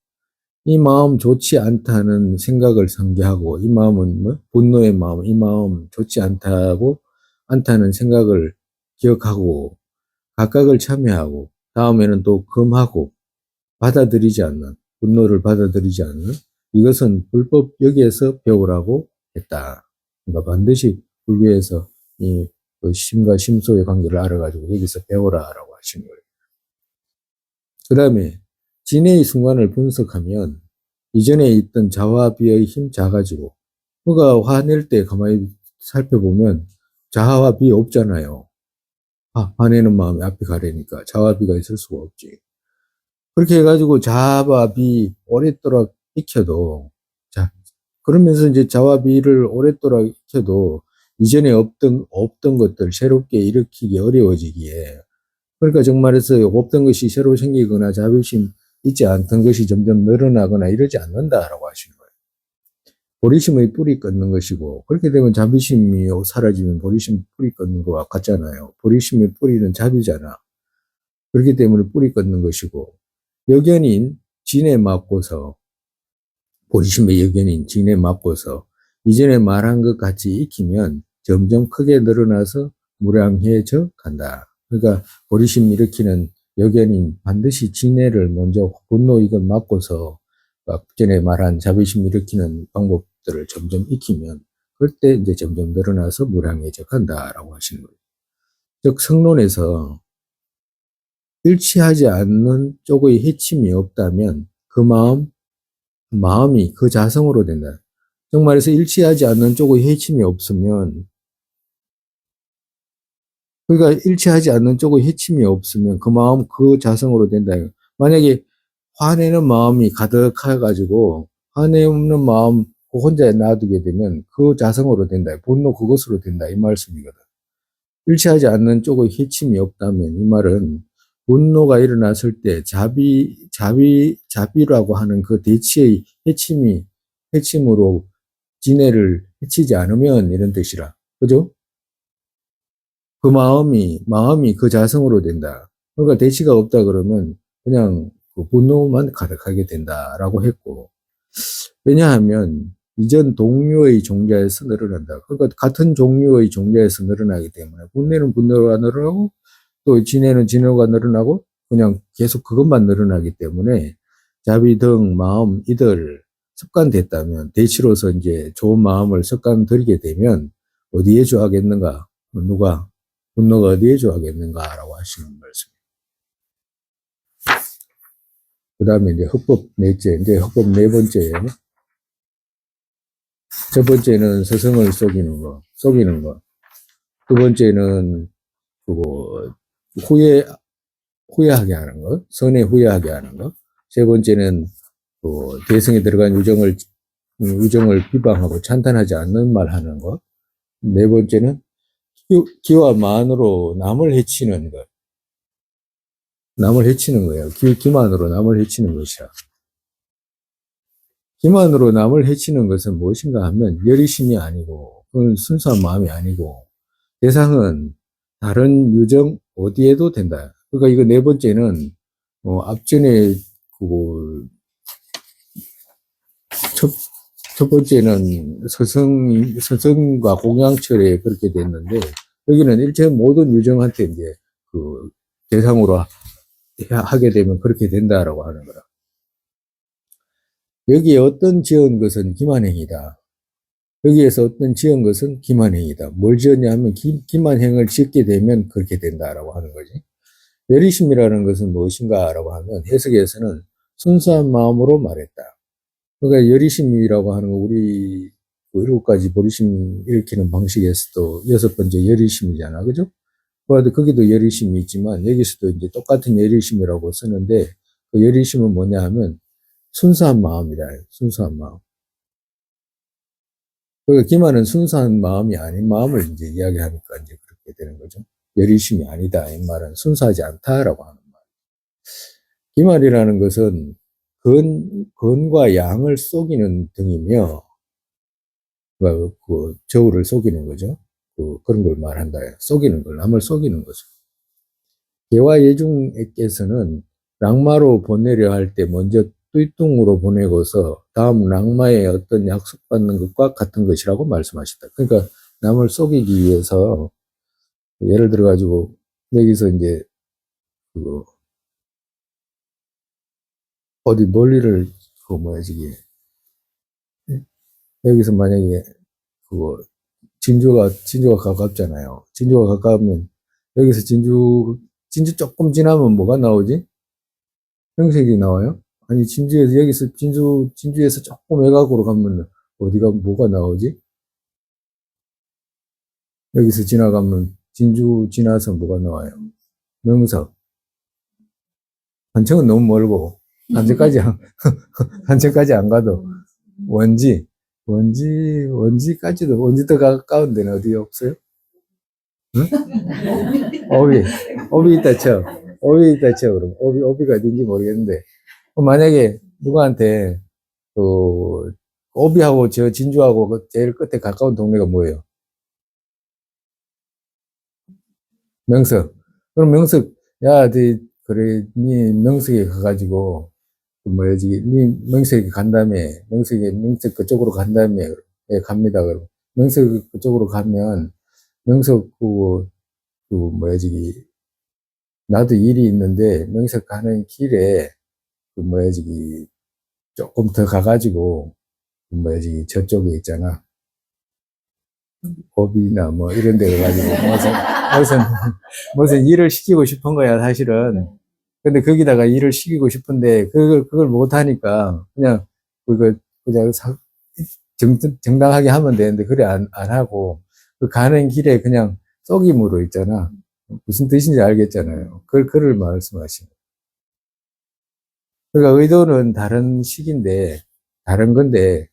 Speaker 1: 이 마음 좋지 않다는 생각을 상기하고 이 마음은 분노의 마음, 이 마음 좋지 않다는 생각을 기억하고 각각을 참여하고 다음에는 또 금하고 받아들이지 않는, 분노를 받아들이지 않는, 이것은 불법 여기에서 배우라고 했다. 그러니까 반드시 불교에서 그 심과 심소의 관계를 알아가지고 여기서 배워라라고 하시는 거예요. 그 다음에 진해의 순간을 분석하면 이전에 있던 자와 비의 힘 작아지고, 그가 화낼 때 가만히 살펴보면 자와 비 없잖아요. 화내는 마음이 앞에 가려니까 자와 비가 있을 수가 없지. 그렇게 해가지고 자와 비 오랫도록 익혀도, 자, 그러면서 이제 자와 비를 오랫도록 익혀도 이전에 없던 것들 새롭게 일으키기 어려워지기에, 그러니까 정말해서 없던 것이 새로 생기거나 자비심 있지 않던 것이 점점 늘어나거나 이러지 않는다라고 하시는 거예요. 보리심의 뿌리 끊는 것이고, 그렇게 되면 자비심이 사라지면 보리심 뿌리 끊는 거와 같잖아요. 보리심의 뿌리는 자비잖아. 그렇기 때문에 뿌리 끊는 것이고, 여견인 진에 맞고서 보리심의 여견인 진에 맞고서 이전에 말한 것 같이 익히면 점점 크게 늘어나서 무량해져 간다. 그러니까 보리심 일으키는 여견인 반드시 진해를 먼저 분노 이걸 맞고서 전에 말한 자비심 일으키는 방법들을 점점 익히면 그때 이제 점점 늘어나서 무량해져 간다라고 하시는 거예요. 즉 성론에서 일치하지 않는 쪽의 해침이 없다면 그 마음이 그 자성으로 된다. 정말에서 일치하지 않는 쪽의 해침이 없으면, 그러니까 일치하지 않는 쪽의 해침이 없으면 그 마음 그 자성으로 된다. 만약에 화내는 마음이 가득해가지고 화내는 마음 그 혼자 놔두게 되면 그 자성으로 된다. 분노 그것으로 된다. 이 말씀이거든. 일치하지 않는 쪽의 해침이 없다면 이 말은 분노가 일어났을 때 자비라고 하는 그 대치의 해침으로 진해를 해치지 않으면 이런 뜻이라. 그죠? 그 마음이 그 자성으로 된다. 그러니까 대치가 없다 그러면 그냥 그 분노만 가득하게 된다라고 했고. 왜냐하면 이전 동류의 종자에서 늘어난다. 그러니까 같은 종류의 종자에서 늘어나기 때문에 분내는 분노가 늘어나고 또 진해는 진호가 늘어나고 그냥 계속 그것만 늘어나기 때문에 자비 등 마음 이들 습관됐다면 대치로서 이제 좋은 마음을 습관 들이게 되면 어디에 좋아하겠는가? 누가 분노가 어디에 좋아하겠는가라고 하시는 말씀. 그 다음에 이제 헌법 넷째, 이제 헌법 네 번째예요. 첫 번째는 스승을 속이는 거. 두 번째는 그거 후회하게 하는 것, 선에 후회하게 하는 것. 세 번째는 그 대성에 들어간 유정을 비방하고 찬탄하지 않는 말 하는 것. 네 번째는 기와 만으로 남을 해치는 것. 남을 해치는 거예요. 기만으로 남을 해치는 것이야. 기만으로 남을 해치는 것은 무엇인가 하면 열의심이 아니고, 그건 순수한 마음이 아니고, 대상은 다른 유정 어디에도 된다. 그러니까 이거 네 번째는, 앞전에, 그, 첫 번째는 서성과 공양철에 그렇게 됐는데, 여기는 일체 모든 유정한테 이제 그 대상으로 하게 되면 그렇게 된다라고 하는 거라. 여기에 어떤 지은 것은 기만행이다. 여기에서 어떤 지은 것은 기만행이다. 뭘 지었냐 하면 기만행을 짓게 되면 그렇게 된다라고 하는 거지. 열의심이라는 것은 무엇인가라고 하면 해석에서는 순수한 마음으로 말했다. 그러니까 열의심이라고 하는 거 우리 일곱 가지 보리심 일으키는 방식에서도 여섯 번째 열의심이잖아. 그죠? 거기도 열의심이 있지만 여기서도 이제 똑같은 열의심이라고 쓰는데 그 열의심은 뭐냐 하면 순수한 마음이다. 순수한 마음. 그러니까 기만은 순수한 마음이 아닌 마음을 이제 이야기하니까 이제 그렇게 되는 거죠. 열의심이 아니다. 이 말은 순수하지 않다라고 하는 말. 기만이라는 것은 건과 양을 속이는 등이며, 그 저울을 속이는 거죠. 그런 걸 말한다. 속이는 걸, 남을 속이는 거죠. 개와 예중에게서는 랑마로 보내려 할 때 먼저 뚜이뚱으로 보내고서 다음 랑마에 어떤 약속받는 것과 같은 것이라고 말씀하셨다. 그러니까 남을 속이기 위해서 예를 들어 가지고 여기서 이제 그 어디 멀리를 저기 여기서 만약에 그거 진주가 가깝잖아요. 진주가 가까우면 여기서 진주 조금 지나면 뭐가 나오지? 형색이 나와요? 아니 여기서 진주에서 조금 외곽으로 가면 어디가 뭐가 나오지? 여기서 지나가면 진주 지나서 뭐가 나와요? 명석. 한층은 너무 멀고 한층까지 안 가도 원지도 가까운 데는 어디 없어요? 응? 오비 있다 쳐. 그럼. 오비가 어딘지 모르겠는데. 만약에 누구한테, 그, 오비하고 저 진주하고 그 제일 끝에 가까운 동네가 뭐예요? 명석. 그럼 명석, 야, 그래, 니 명색에 가가지고, 그 뭐야지, 니 명색에 간 다음에, 명색 그쪽으로 간 다음에, 예, 갑니다. 그러고. 명색 그쪽으로 가면, 명석 뭐야지, 나도 일이 있는데, 명색 가는 길에, 그 뭐야지, 조금 더 가가지고, 그 뭐야지, 저쪽에 있잖아. 법이나 뭐 이런 데 가가지고, 무슨, 무슨 일을 시키고 싶은 거야, 사실은. 근데 거기다가 일을 시키고 싶은데 그걸 못 하니까 그냥 그거 그냥 정당하게 하면 되는데 그래 안 하고 그 가는 길에 그냥 쏘김으로 있잖아. 무슨 뜻인지 알겠잖아요. 그를 말씀하시는. 그러니까 의도는 다른 식인데 다른 건데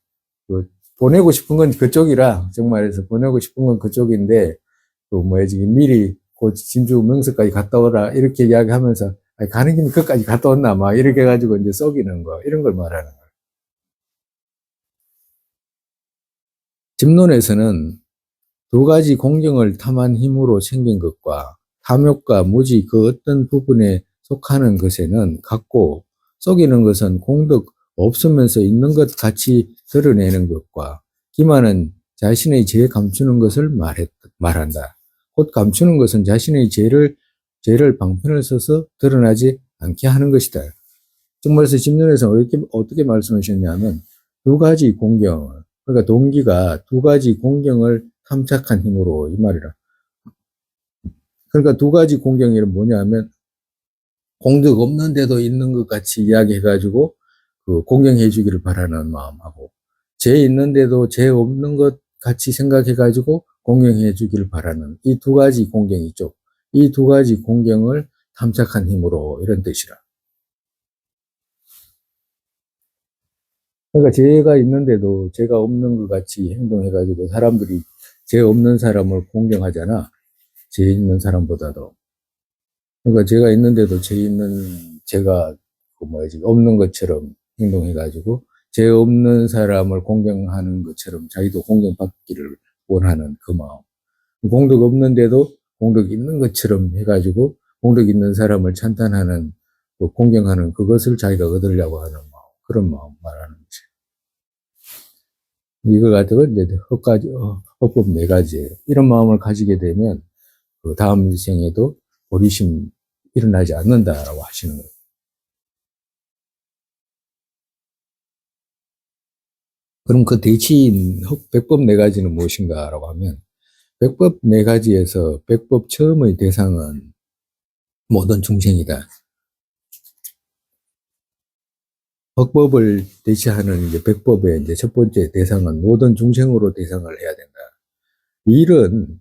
Speaker 1: 그 보내고 싶은 건 그쪽이라 정말해서 보내고 싶은 건 그쪽인데 또 뭐야지 미리 그 진주 명소까지 갔다 오라 이렇게 이야기하면서 아니, 가는 김에 끝까지 갔다 왔나 막 이렇게 해가지고 이제 썩이는 거 이런 걸 말하는 거예요. 집론에서는 두 가지 공경을 탐한 힘으로 생긴 것과 탐욕과 무지 그 어떤 부분에 속하는 것에는 같고 속이는 것은 공덕 없으면서 있는 것 같이 드러내는 것과 기만은 자신의 죄 감추는 것을 말한다. 곧 감추는 것은 자신의 죄를 방편을 써서 드러나지 않게 하는 것이다. 정말서 집론에서 어떻게 말씀하셨냐면 두 가지 공경, 그러니까 동기가 두 가지 공경을 탐착한 힘으로 이 말이라. 그러니까 두 가지 공경이 뭐냐면 공덕 없는데도 있는 것 같이 이야기해가지고 그 공경해 주기를 바라는 마음하고 죄 있는데도 죄 없는 것 같이 생각해가지고 공경해 주기를 바라는 이 두 가지 공경이 있죠. 이 두 가지 공경을 탐착한 힘으로 이런 뜻이라. 그러니까 죄가 있는데도 죄가 없는 것 같이 행동해가지고 사람들이 죄 없는 사람을 공경하잖아. 죄 있는 사람보다도. 그러니까 죄가 있는데도 죄가 그 뭐지 없는 것처럼 행동해가지고 죄 없는 사람을 공경하는 것처럼 자기도 공경받기를 원하는 그 마음. 공덕 없는데도 공덕 있는 것처럼 해가지고 공덕 있는 사람을 찬탄하는 공경하는 그것을 자기가 얻으려고 하는 마음. 그런 마음 말하는 거지. 이거 같은 건 이제 헌법 네 가지예요. 이런 마음을 가지게 되면 그 다음 생에도 보리심 일어나지 않는다라고 하시는 거예요. 그럼 그 대치인 백법 네 가지는 무엇인가라고 하면 백법 네 가지에서 백법 처음의 대상은 모든 중생이다. 헌법을 대시하는 이제 백법의 이제 첫 번째 대상은 모든 중생으로 대상을 해야 된다. 일은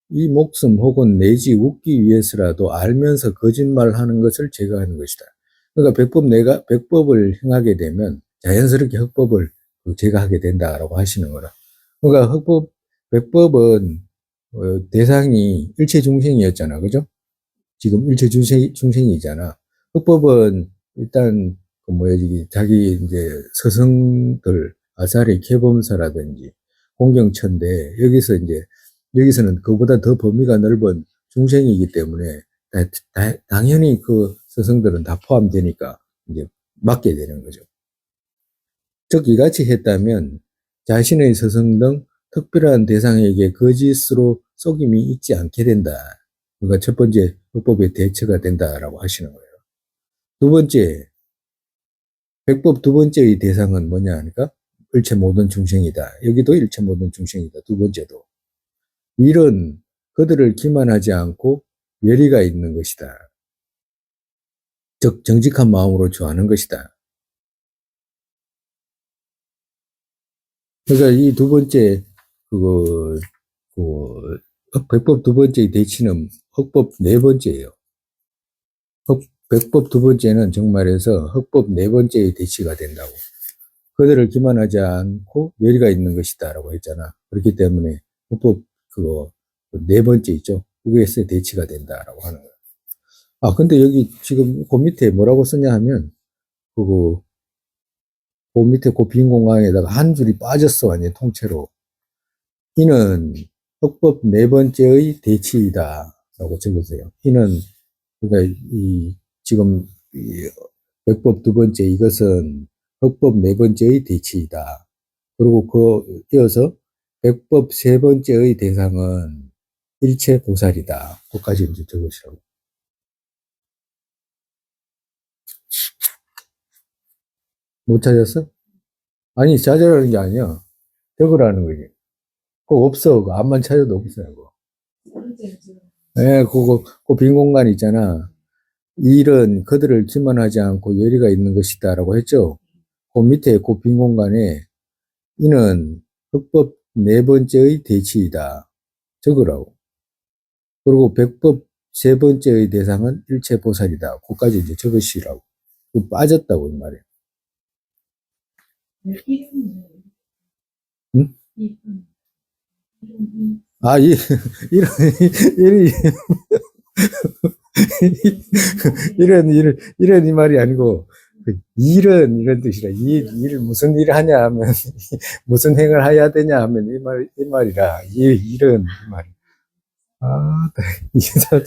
Speaker 1: 이 목숨 혹은 내지 웃기 위해서라도 알면서 거짓말하는 것을 제거하는 것이다. 그러니까 백법을 행하게 되면 자연스럽게 흑법을 제거하게 된다라고 하시는 거라. 그러니까 백법은 대상이 일체 중생이었잖아, 그죠? 지금 일체 중생이잖아. 흑법은 일단 그 뭐야지 자기 이제 서성들 아사리 개범사라든지 공경처인데 여기서는 그보다 더 범위가 넓은 중생이기 때문에 당연히 그 스승들은 다 포함되니까 이제 맡게 되는 거죠. 즉 이같이 했다면 자신의 스승 등 특별한 대상에게 거짓으로 속임이 있지 않게 된다. 그러니까 첫 번째 율법의 대처가 된다라고 하시는 거예요. 두 번째 백법 두 번째의 대상은 뭐냐 하니까 일체 모든 중생이다. 여기도 일체 모든 중생이다. 두 번째도. 일은 그들을 기만하지 않고 예리가 있는 것이다. 즉 정직한 마음으로 좋아하는 것이다. 그러니까 이 두 번째 그거 백법 두 번째의 대치는 흑법 네 번째예요. 백법 두 번째는 정말해서 흑법 네 번째의 대치가 된다고. 그들을 기만하지 않고 예리가 있는 것이다라고 했잖아. 그렇기 때문에 흑법 그거 네 번째 있죠. 이거에서 대치가 된다라고 하는 거야. 아 근데 여기 지금 그 밑에 뭐라고 쓰냐 하면 그거 그 밑에 그 빈 공간에다가 한 줄이 빠졌어 완전 통째로. 이는 흑법 네 번째의 대치이다라고 적으세요. 이는 그러니까 이 지금 백법 두 번째 이것은 흑법 네 번째의 대치이다. 그리고 그 이어서 백법 세 번째의 대상은 일체 보살이다. 그까지 이제 적으시라고. 못 찾았어? 아니, 찾으라는 게 아니야. 적으라는 거지. 그거 없어. 그거 암만 찾아도 없어요. 그거. 예, 그 빈 공간 있잖아. 일은 그들을 기만하지 않고 열의가 있는 것이다라고 했죠. 그 밑에 그 빈 공간에 이는 흑법 네 번째의 대치이다. 적으라고. 그리고 백법 세 번째의 대상은 일체 보살이다. 그까지 이제 적으시라고. 그 빠졌다고, 이 말이에요. 응? 아, 이런, 이런, 이런 이 말이 아니고, 이런 뜻이라. 일을 무슨 일을 하냐 하면, 무슨 행을 해야 되냐 하면, 이 말이라. 이런, 이 말이. 아, 이사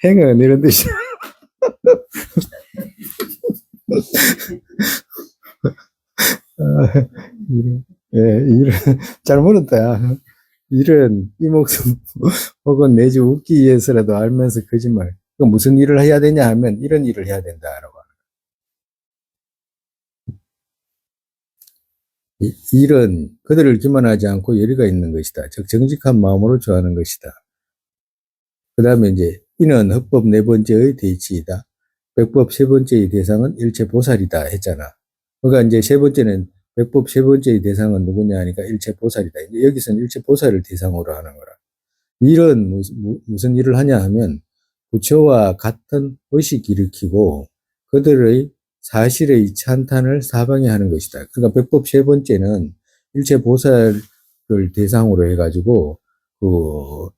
Speaker 1: 행은 이런 뜻이야. 아, 예, 잘 물었다. 일은 이 목숨 혹은 내지 웃기 위해서라도 알면서 거짓말. 그 무슨 일을 해야 되냐 하면 이런 일을 해야 된다라고. 일은 그들을 기만하지 않고 열의가 있는 것이다. 즉 정직한 마음으로 좋아하는 것이다. 그 다음에 이제 이는 흑법 네 번째의 대치이다. 백법 세 번째의 대상은 일체 보살이다 했잖아. 그러니까 이제 세 번째는 백법 세 번째의 대상은 누구냐 하니까 일체 보살이다. 이제 여기서는 일체 보살을 대상으로 하는 거라. 일은 무슨 일을 하냐 하면 부처와 같은 의식 일으키고 그들의 사실의 찬탄을 사방에 하는 것이다. 그러니까 백법 세 번째는 일체 보살을 대상으로 해가지고 그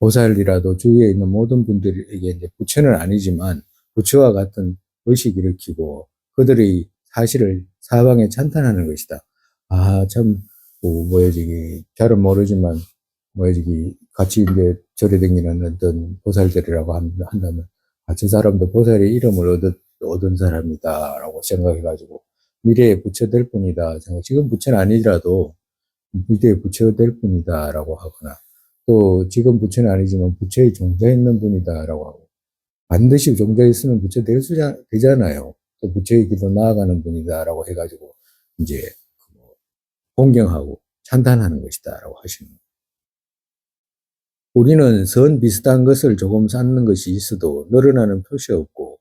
Speaker 1: 보살이라도 주위에 있는 모든 분들에게 이제 부처는 아니지만 부처와 같은 의식 일으키고 그들의 사실을 사방에 찬탄하는 것이다. 아, 참, 뭐야, 저기, 잘은 모르지만, 뭐야, 저기, 같이 이제 절에 다니는 어떤 보살들이라고 한다면, 아, 저 사람도 보살의 이름을 얻은 사람이다라고 생각해가지고, 미래에 부처 될 뿐이다. 지금 부처는 아니더라도, 미래에 부처 될 뿐이다라고 하거나, 또 지금 부처는 아니지만 부처의 종자 있는 분이다라고 하고, 반드시 종자 있으면 부처 되잖아요. 또 부처의 길로 나아가는 분이다라고 해가지고, 이제, 공경하고 찬탄하는 것이다라고 하시는 거예요. 우리는 선 비슷한 것을 조금 쌓는 것이 있어도 늘어나는 표시 없고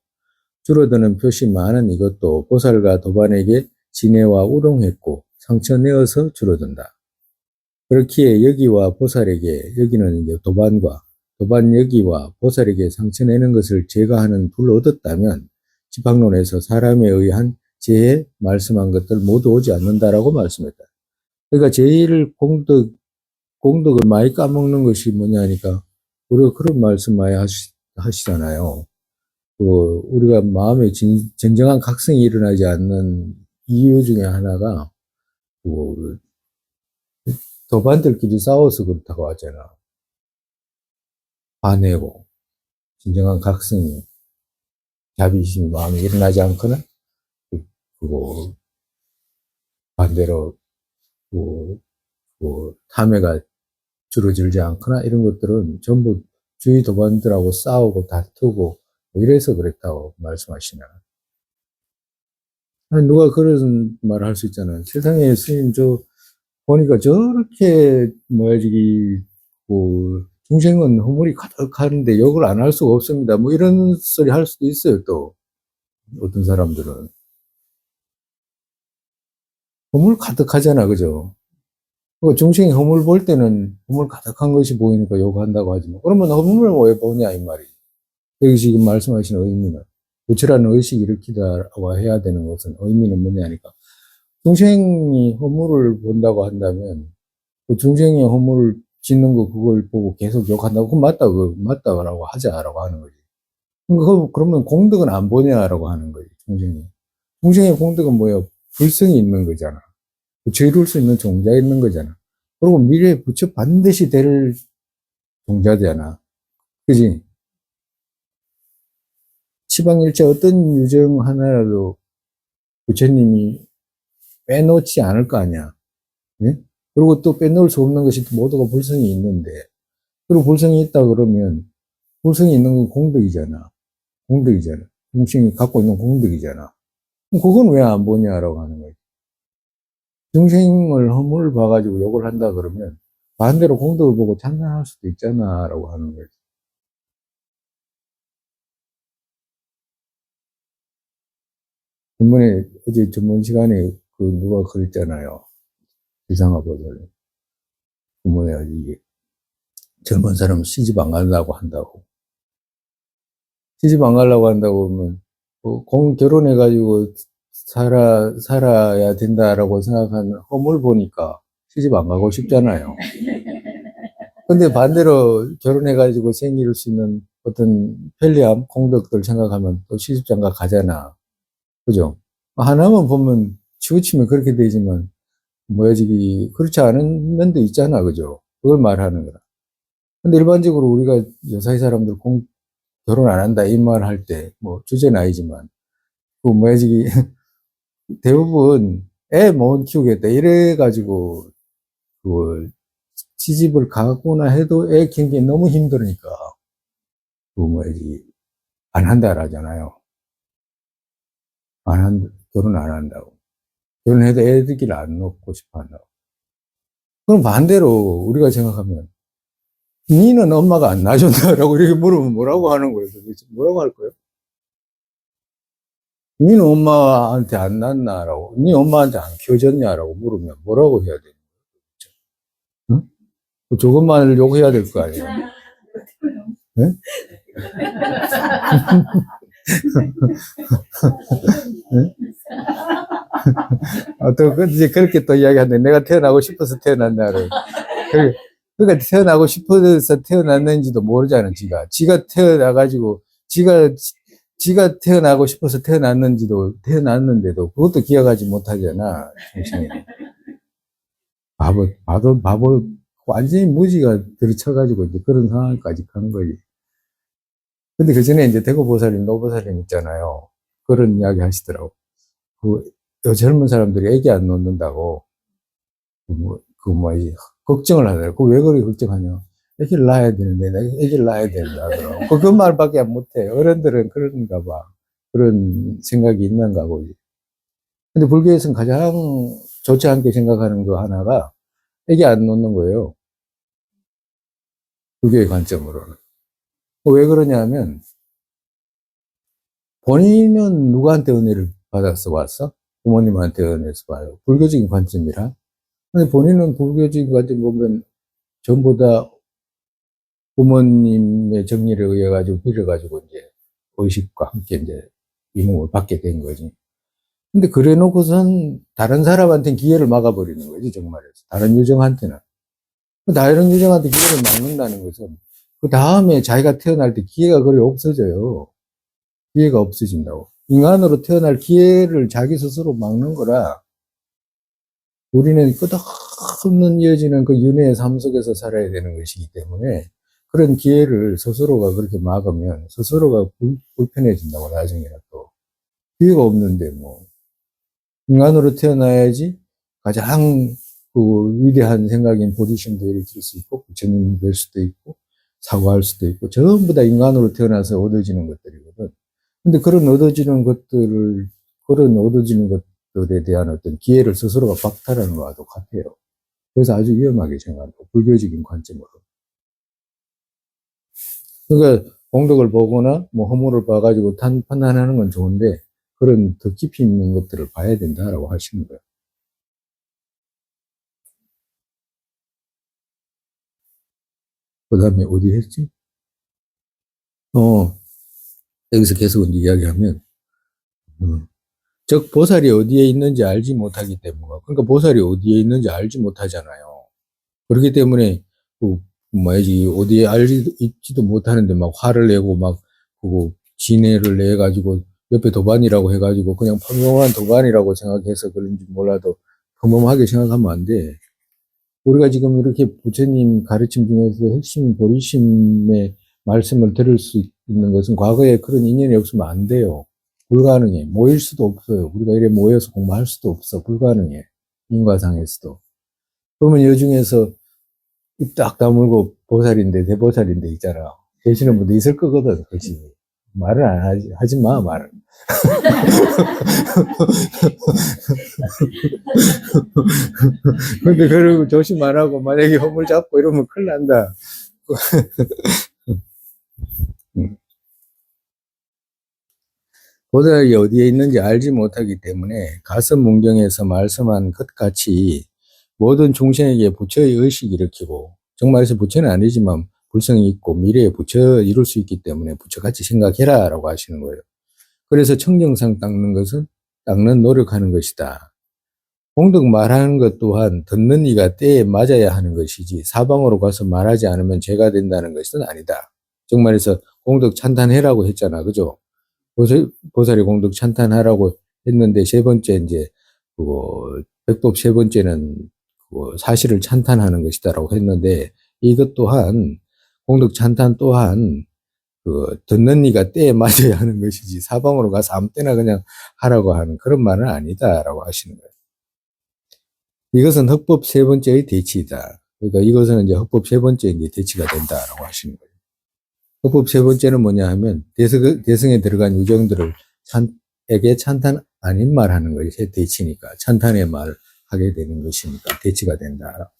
Speaker 1: 줄어드는 표시 많은 이것도 보살과 도반에게 진해와 우롱했고 상처내어서 줄어든다. 그렇기에 여기와 보살에게 여기는 이제 도반과 도반 여기와 보살에게 상처내는 것을 제거하는 둘 얻었다면 지팡론에서 사람에 의한 재해 말씀한 것들 모두 오지 않는다라고 말씀했다. 그러니까 제일 공덕을 많이 까먹는 것이 뭐냐니까, 우리가 그런 말씀 많이 하시잖아요. 우리가 마음에 진정한 각성이 일어나지 않는 이유 중에 하나가, 도반들끼리 싸워서 그렇다고 하잖아. 화내고, 진정한 각성이, 자비심이 마음에 일어나지 않거나, 그리고 반대로, 탐해가 줄어들지 않거나 이런 것들은 전부 주위 도반들하고 싸우고 다투고 뭐 이래서 그랬다고 말씀하시나. 아니, 누가 그런 말을 할 수 있잖아요. 세상에 스님 보니까 저렇게 뭐야 저기 중생은 허물이 가득하는데 욕을 안 할 수가 없습니다. 뭐 이런 소리 할 수도 있어요. 또 어떤 사람들은 허물 가득하잖아, 그죠? 중생이 허물 볼 때는 허물 가득한 것이 보이니까 욕한다고 하지만, 그러면 허물을 왜 보냐, 이 말이. 여기 지금 말씀하신 의미는, 부처라는 의식을 일으키다라고 해야 되는 것은 의미는 뭐냐니까. 중생이 허물을 본다고 한다면, 그 중생이 허물을 짓는 거 그걸 보고 계속 욕한다고, 그건 맞다라고 하자라고 하는 거지. 그러면 공덕은 안 보냐라고 하는 거지, 중생이. 중생의 공덕은 뭐야? 불성이 있는 거잖아. 부처 이룰 수 있는 종자 있는 거잖아. 그리고 미래에 부처 반드시 될 종자잖아. 그지? 치방일체 어떤 유정 하나라도 부처님이 빼놓지 않을 거 아니야. 예? 그리고 또 빼놓을 수 없는 것이 또 모두가 불성이 있는데, 그리고 불성이 있다 그러면, 불성이 있는 건 공덕이잖아. 공덕이잖아. 중생이 갖고 있는 공덕이잖아. 그럼 그건 왜 안 보냐라고 하는 거지. 중생을 허물을 봐가지고 욕을 한다 그러면, 반대로 공덕을 보고 찬탄할 수도 있잖아, 라고 하는 거지. 이번에, 어제 전문 시간에 그 누가 그랬잖아요. 이상하거든. 이번에 이게 젊은 사람 시집 안 가려고 한다고. 시집 안 가려고 한다고 하면, 결혼해가지고 살아야 된다라고 생각하는 험을 보니까 시집 안 가고 싶잖아요. 근데 반대로 결혼해가지고 생길 수 있는 어떤 편리함, 공덕들 생각하면 또 시집장가 가잖아. 그죠? 하나만 보면 치우치면 그렇게 되지만, 그렇지 않은 면도 있잖아. 그죠? 그걸 말하는 거라. 근데 일반적으로 우리가 여사의 사람들 결혼 안 한다 이 말 할 때, 주제는 아니지만, 그 대부분 애 못 키우겠다 이래가지고 그 시집을 가거나 해도 애 키우기 너무 힘들으니까 그 안 한다라잖아요. 결혼 안 한다고. 결혼해도 애들끼리 안 놓고 싶어 한다고. 그럼 반대로 우리가 생각하면 니는 엄마가 안 낳아준다라고 이렇게 물으면 뭐라고 하는 거예요? 도대체 뭐라고 할 거예요? 니는 엄마한테 안 낳았나라고, 니 엄마한테 안 키워줬냐라고 물으면 뭐라고 해야 돼요? 응? 저것만을 욕해야 될 거 아니에요? 네? 네? 또, 이제 그렇게 또 이야기하는데, 내가 태어나고 싶어서 태어났나를. 그러니까 태어나고 싶어서 태어났는지도 모르잖아, 지가 태어나가지고, 지가 태어나고 싶어서 태어났는데도, 그것도 기억하지 못하잖아, 정신이. 바보, 완전히 무지가 들이쳐가지고, 이제 그런 상황까지 간 거지. 근데 그 전에 이제 대구보살님, 노보살님 있잖아요. 그런 이야기 하시더라고. 젊은 사람들이 애기 안 놓는다고, 그 뭐, 걱정을 하더라고. 왜 그렇게 걱정하냐. 애기를 낳아야 되는데, 내가 애기를 낳아야 된다. 그 말밖에 못해. 어른들은 그런가 봐. 그런 생각이 있는가 보지. 근데 불교에서는 가장 좋지 않게 생각하는 거 하나가 애기 안 놓는 거예요. 불교의 관점으로는. 왜 그러냐면, 본인은 누구한테 은혜를 받아서 왔어? 부모님한테 은혜에서 봐요. 불교적인 관점이라. 근데 본인은 불교적인 관점 보면 전부 다 부모님의 정리를 의해 가지고 빌어가지고 이제 의식과 함께 이제 이 몸을 받게 된 거지. 근데 그래 놓고선 다른 사람한테는 기회를 막아버리는 거지, 정말에서. 다른 유정한테는. 다른 유정한테 기회를 막는다는 것은 그 다음에 자기가 태어날 때 기회가 거의 없어져요. 기회가 없어진다고. 인간으로 태어날 기회를 자기 스스로 막는 거라, 우리는 끝없는 이어지는 그 윤회의 삶 속에서 살아야 되는 것이기 때문에 그런 기회를 스스로가 그렇게 막으면 스스로가 불편해진다고, 나중에는 또. 기회가 없는데 인간으로 태어나야지 가장 그 위대한 생각인 보리심도 일으킬 수 있고, 부처님이 될 수도 있고, 사고할 수도 있고, 전부 다 인간으로 태어나서 얻어지는 것들이거든. 근데 그런 얻어지는 것들에 대한 어떤 기회를 스스로가 박탈하는 거와도 같아요. 그래서 아주 위험하게 생각하고, 불교적인 관점으로. 그러니까 공덕을 보거나 허물을 봐가지고 판단하는 건 좋은데, 그런 더 깊이 있는 것들을 봐야 된다라고 하시는 거예요. 그 다음에 어디 했지? 여기서 계속 이야기하면, 즉, 보살이 어디에 있는지 알지 못하기 때문에, 그러니까 보살이 어디에 있는지 알지 못하잖아요. 그렇기 때문에, 어디에 있지도 못하는데 막 화를 내고 진해를 내가지고, 옆에 도반이라고 해가지고, 그냥 평범한 도반이라고 생각해서 그런지 몰라도, 평범하게 생각하면 안 돼. 우리가 지금 이렇게 부처님 가르침 중에서 핵심 보리심의 말씀을 들을 수 있는 것은 과거에 그런 인연이 없으면 안 돼요. 불가능해. 모일 수도 없어요. 우리가 이래 모여서 공부할 수도 없어. 불가능해. 인과상에서도. 그러면 이 중에서 입 딱 다물고 보살인데, 대보살인데 있잖아. 계시는 분도 있을 거거든, 그렇지. 말을 안 하지 마, 말을. 근데 그러고 조심 안 하고 만약에 허물 잡고 이러면 큰일 난다. 보살이 어디에 있는지 알지 못하기 때문에 가슴 문경에서 말씀한 것 같이 모든 중생에게 부처의 의식을 일으키고, 정말에서 부처는 아니지만 불성이 있고 미래에 부처 이룰 수 있기 때문에 부처같이 생각해라 라고 하시는 거예요. 그래서 청정상 닦는 노력하는 것이다. 공덕 말하는 것 또한 듣는 이가 때에 맞아야 하는 것이지 사방으로 가서 말하지 않으면 죄가 된다는 것은 아니다. 정말에서 공덕 찬탄해라고 했잖아. 그죠? 보살이 공덕 찬탄하라고 했는데 세 번째 이제 그거 백법 세 번째는 그거 사실을 찬탄하는 것이다라고 했는데 이것 또한 공덕 찬탄 또한 그 듣는 이가 때에 맞아야 하는 것이지 사방으로 가서 아무 때나 그냥 하라고 하는 그런 말은 아니다라고 하시는 거예요. 이것은 흑법 세 번째의 대치이다. 그러니까 이것은 이제 흑법 세 번째 이제 대치가 된다라고 하시는 거예요. 흑법 세 번째는 뭐냐 하면 대승에 들어간 유정들을 에게 찬탄 아닌 말 하는 것이 대치니까 찬탄의 말 하게 되는 것이니까 대치가 된다.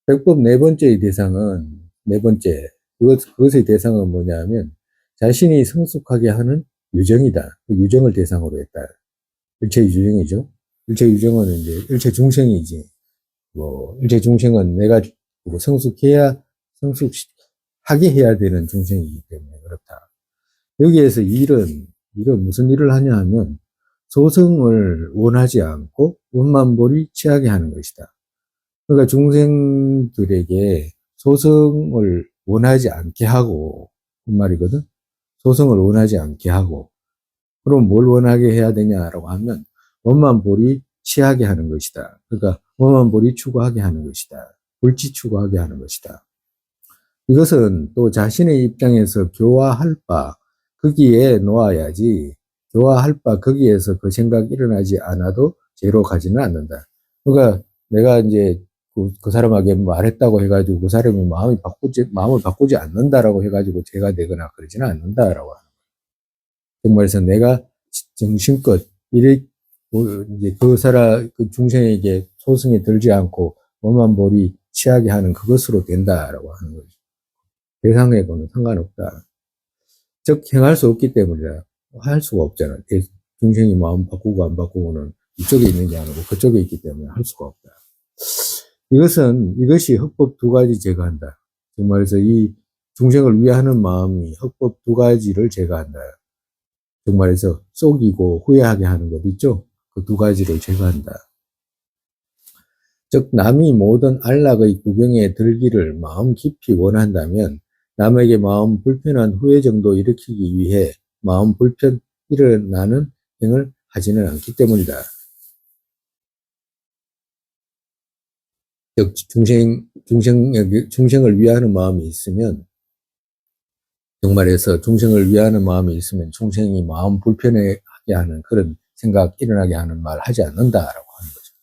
Speaker 1: 백법 네 번째의 대상은 네 번째 그것의 대상은 뭐냐 하면 자신이 성숙하게 하는 유정이다. 그 유정을 대상으로 했다. 일체 유정이죠. 일체 유정은 이제 일체 중생이지. 뭐 일체 중생은 내가 성숙하게 해야 되는 중생이기 때문에 그렇다. 여기에서 일은 무슨 일을 하냐 하면 소승을 원하지 않고 원만볼이 취하게 하는 것이다. 그러니까 중생들에게 소승을 원하지 않게 하고, 그 말이거든? 소승을 원하지 않게 하고, 그럼 뭘 원하게 해야 되냐라고 하면, 원만볼이 취하게 하는 것이다. 그러니까, 원만볼이 추구하게 하는 것이다. 불치 추구하게 하는 것이다. 이것은 또 자신의 입장에서 교화할 바, 거기에 놓아야지, 교화할 바, 거기에서 그 생각이 일어나지 않아도 죄로 가지는 않는다. 그러니까, 내가 이제 그 사람에게 말했다고 해가지고 그 사람이 마음을 바꾸지 않는다라고 해가지고 죄가 되거나 그러지는 않는다라고 하는 거예요. 정말에서 내가 정신껏 이제 그 중생에게 소승에 들지 않고 원만볼이 취하게 하는 그것으로 된다라고 하는 거죠. 대상하고는 상관없다. 즉, 행할 수 없기 때문에 할 수가 없잖아. 중생이 마음 바꾸고 안 바꾸고는 이쪽에 있는 게 아니고 그쪽에 있기 때문에 할 수가 없다. 이것이 흑법 두 가지 제거한다. 즉 말해서 이 중생을 위하는 마음이 흑법 두 가지를 제거한다. 즉 말해서 속이고 후회하게 하는 것 있죠? 그 두 가지를 제거한다. 즉 남이 모든 안락의 구경에 들기를 마음 깊이 원한다면 남에게 마음 불편한 후회 정도 일으키기 위해 마음 불편 일어나는 행을 하지는 않기 때문이다. 즉 중생을 위하는 마음이 있으면 정말해서 중생을 위하는 마음이 있으면 중생이 마음 불편하게 하는 그런 생각 일어나게 하는 말 하지 않는다라고 하는 거죠.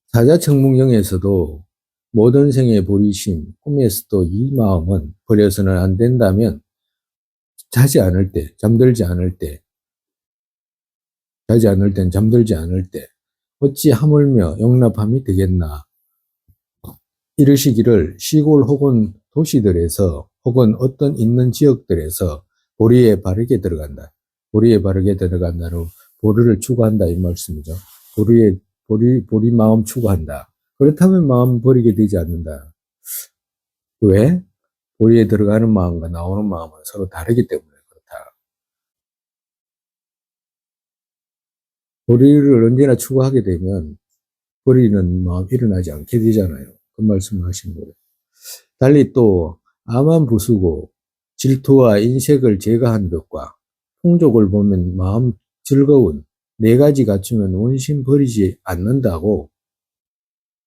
Speaker 1: 사자청문경에서도 모든 생의 보리심, 꿈에서도 이 마음은 버려서는 안 된다면 자지 않을 때, 잠들지 않을 때, 잠들지 않을 때 어찌 하물며 용납함이 되겠나. 이르시기를 시골 혹은 도시들에서 혹은 어떤 있는 지역들에서 보리에 바르게 들어간다. 보리에 바르게 들어간다로 보리를 추구한다 이 말씀이죠. 보리 마음 추구한다. 그렇다면 마음 버리게 되지 않는다. 왜? 보리에 들어가는 마음과 나오는 마음은 서로 다르기 때문에 그렇다. 보리를 언제나 추구하게 되면 버리는 마음 일어나지 않게 되잖아요. 그 말씀을 하신 거예요. 달리 또 아만 부수고 질투와 인색을 제거한 것과 풍족을 보면 마음 즐거운 네 가지 갖추면 원심 버리지 않는다고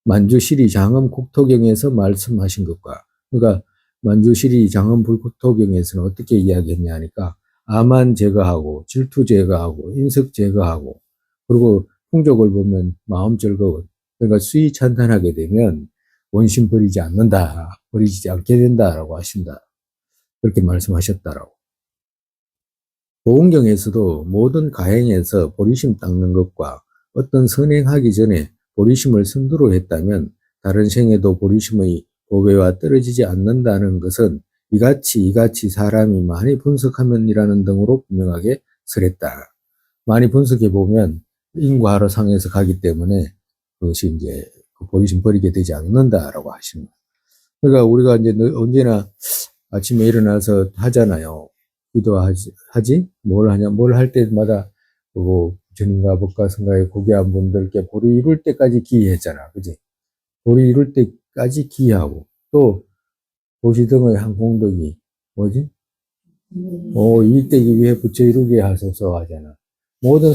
Speaker 1: 만주시리 장엄 국토경에서 말씀하신 것과 그러니까 만주시리 장엄불토경에서는 어떻게 이야기했냐 하니까 아만 제거하고 질투 제거하고 인석 제거하고 그리고 풍족을 보면 마음 즐거운 그러니까 수위 찬탄하게 되면 원심 버리지 않는다. 버리지 않게 된다라고 하신다. 그렇게 말씀하셨다라고. 보온경에서도 모든 가행에서 보리심 닦는 것과 어떤 선행하기 전에 보리심을 선두로 했다면 다른 생에도 보리심의 보배와 떨어지지 않는다는 것은 이같이 사람이 많이 분석하면이라는 등으로 분명하게 설했다. 많이 분석해 보면 인과하러 상에서 가기 때문에 그것이 이제 보리심 버리게 되지 않는다라고 하시는 거예요. 그러니까 우리가 이제 언제나 아침에 일어나서 하잖아요. 기도하지? 뭘 하냐? 뭘 할 때마다, 그리고 주님과 법과 성가에 고귀한 분들께 보리 이룰 때까지 기회했잖아. 그지? 보리 이룰 때까지 기회하고, 또, 보시등의 한 공덕이, 뭐지? 이익되기 위해 부처 이루게 하소서 하잖아. 모든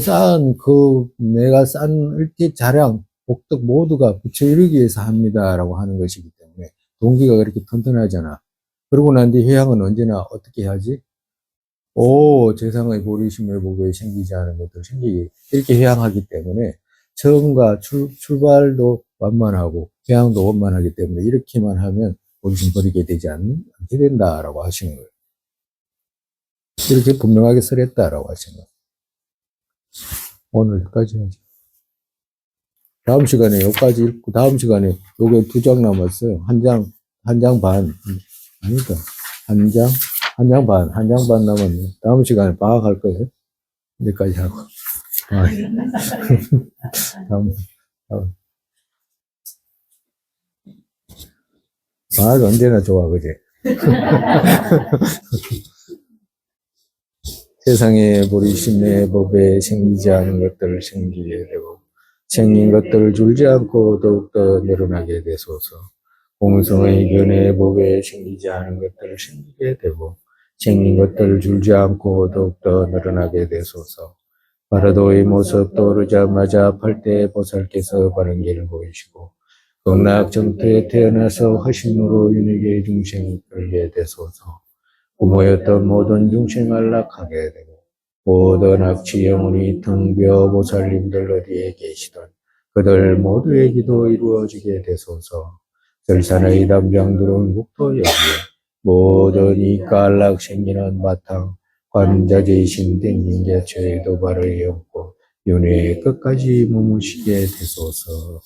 Speaker 1: 내가 쌓은 을기 자랑, 복덕 모두가 부처 이루기 위해서 합니다라고 하는 것이기 때문에 동기가 그렇게 튼튼하잖아. 그러고 난 뒤 회양은 언제나 어떻게 하지? 재상의 보리심의 복에 생기지 않은 것들 생기기, 이렇게 회양하기 때문에 처음과 출발도 완만하고 회양도 원만하기 때문에 이렇게만 하면 보리심 버리게 되지 않게 된다라고 하시는 거예요. 이렇게 분명하게 설했다라고 하시는 거예요. 오늘 여기까지 하죠. 다음 시간에 여기까지 읽고, 다음 시간에 요게 2장 남았어요. 한 장 반. 아니다. 한 장 반 남았네. 다음 시간에 방학할 거예요. 여기까지 하고. 다음, 다음. 방학이 언제나 좋아, 그지? 세상에 보리심의 법에 생기지 않은 것들을 생기게 되고, 생긴 것들을 줄지 않고 더욱더 늘어나게 되소서. 공성의 견해 법에 생기지 않은 것들을 생기게 되고, 생긴 것들을 줄지 않고 더욱더 늘어나게 되소서. 바라도의 모습 떠오르자마자 팔대 보살께서 바른 길을 보이시고, 극락정토에 태어나서 화신으로 윤회계 중생을 끌게 되소서. 부모였던 모든 중생 안락하게 되고 모든 악취 영혼이 등벼 보살님들 어디에 계시던 그들 모두의 기도 이루어지게 되소서. 설산의 담장 들어온 국토 여기에 모든 이가 안락 생기는 바탕 관자재이신 댕긴게 죄 도발을 엮고 윤회의 끝까지 머무시게 되소서.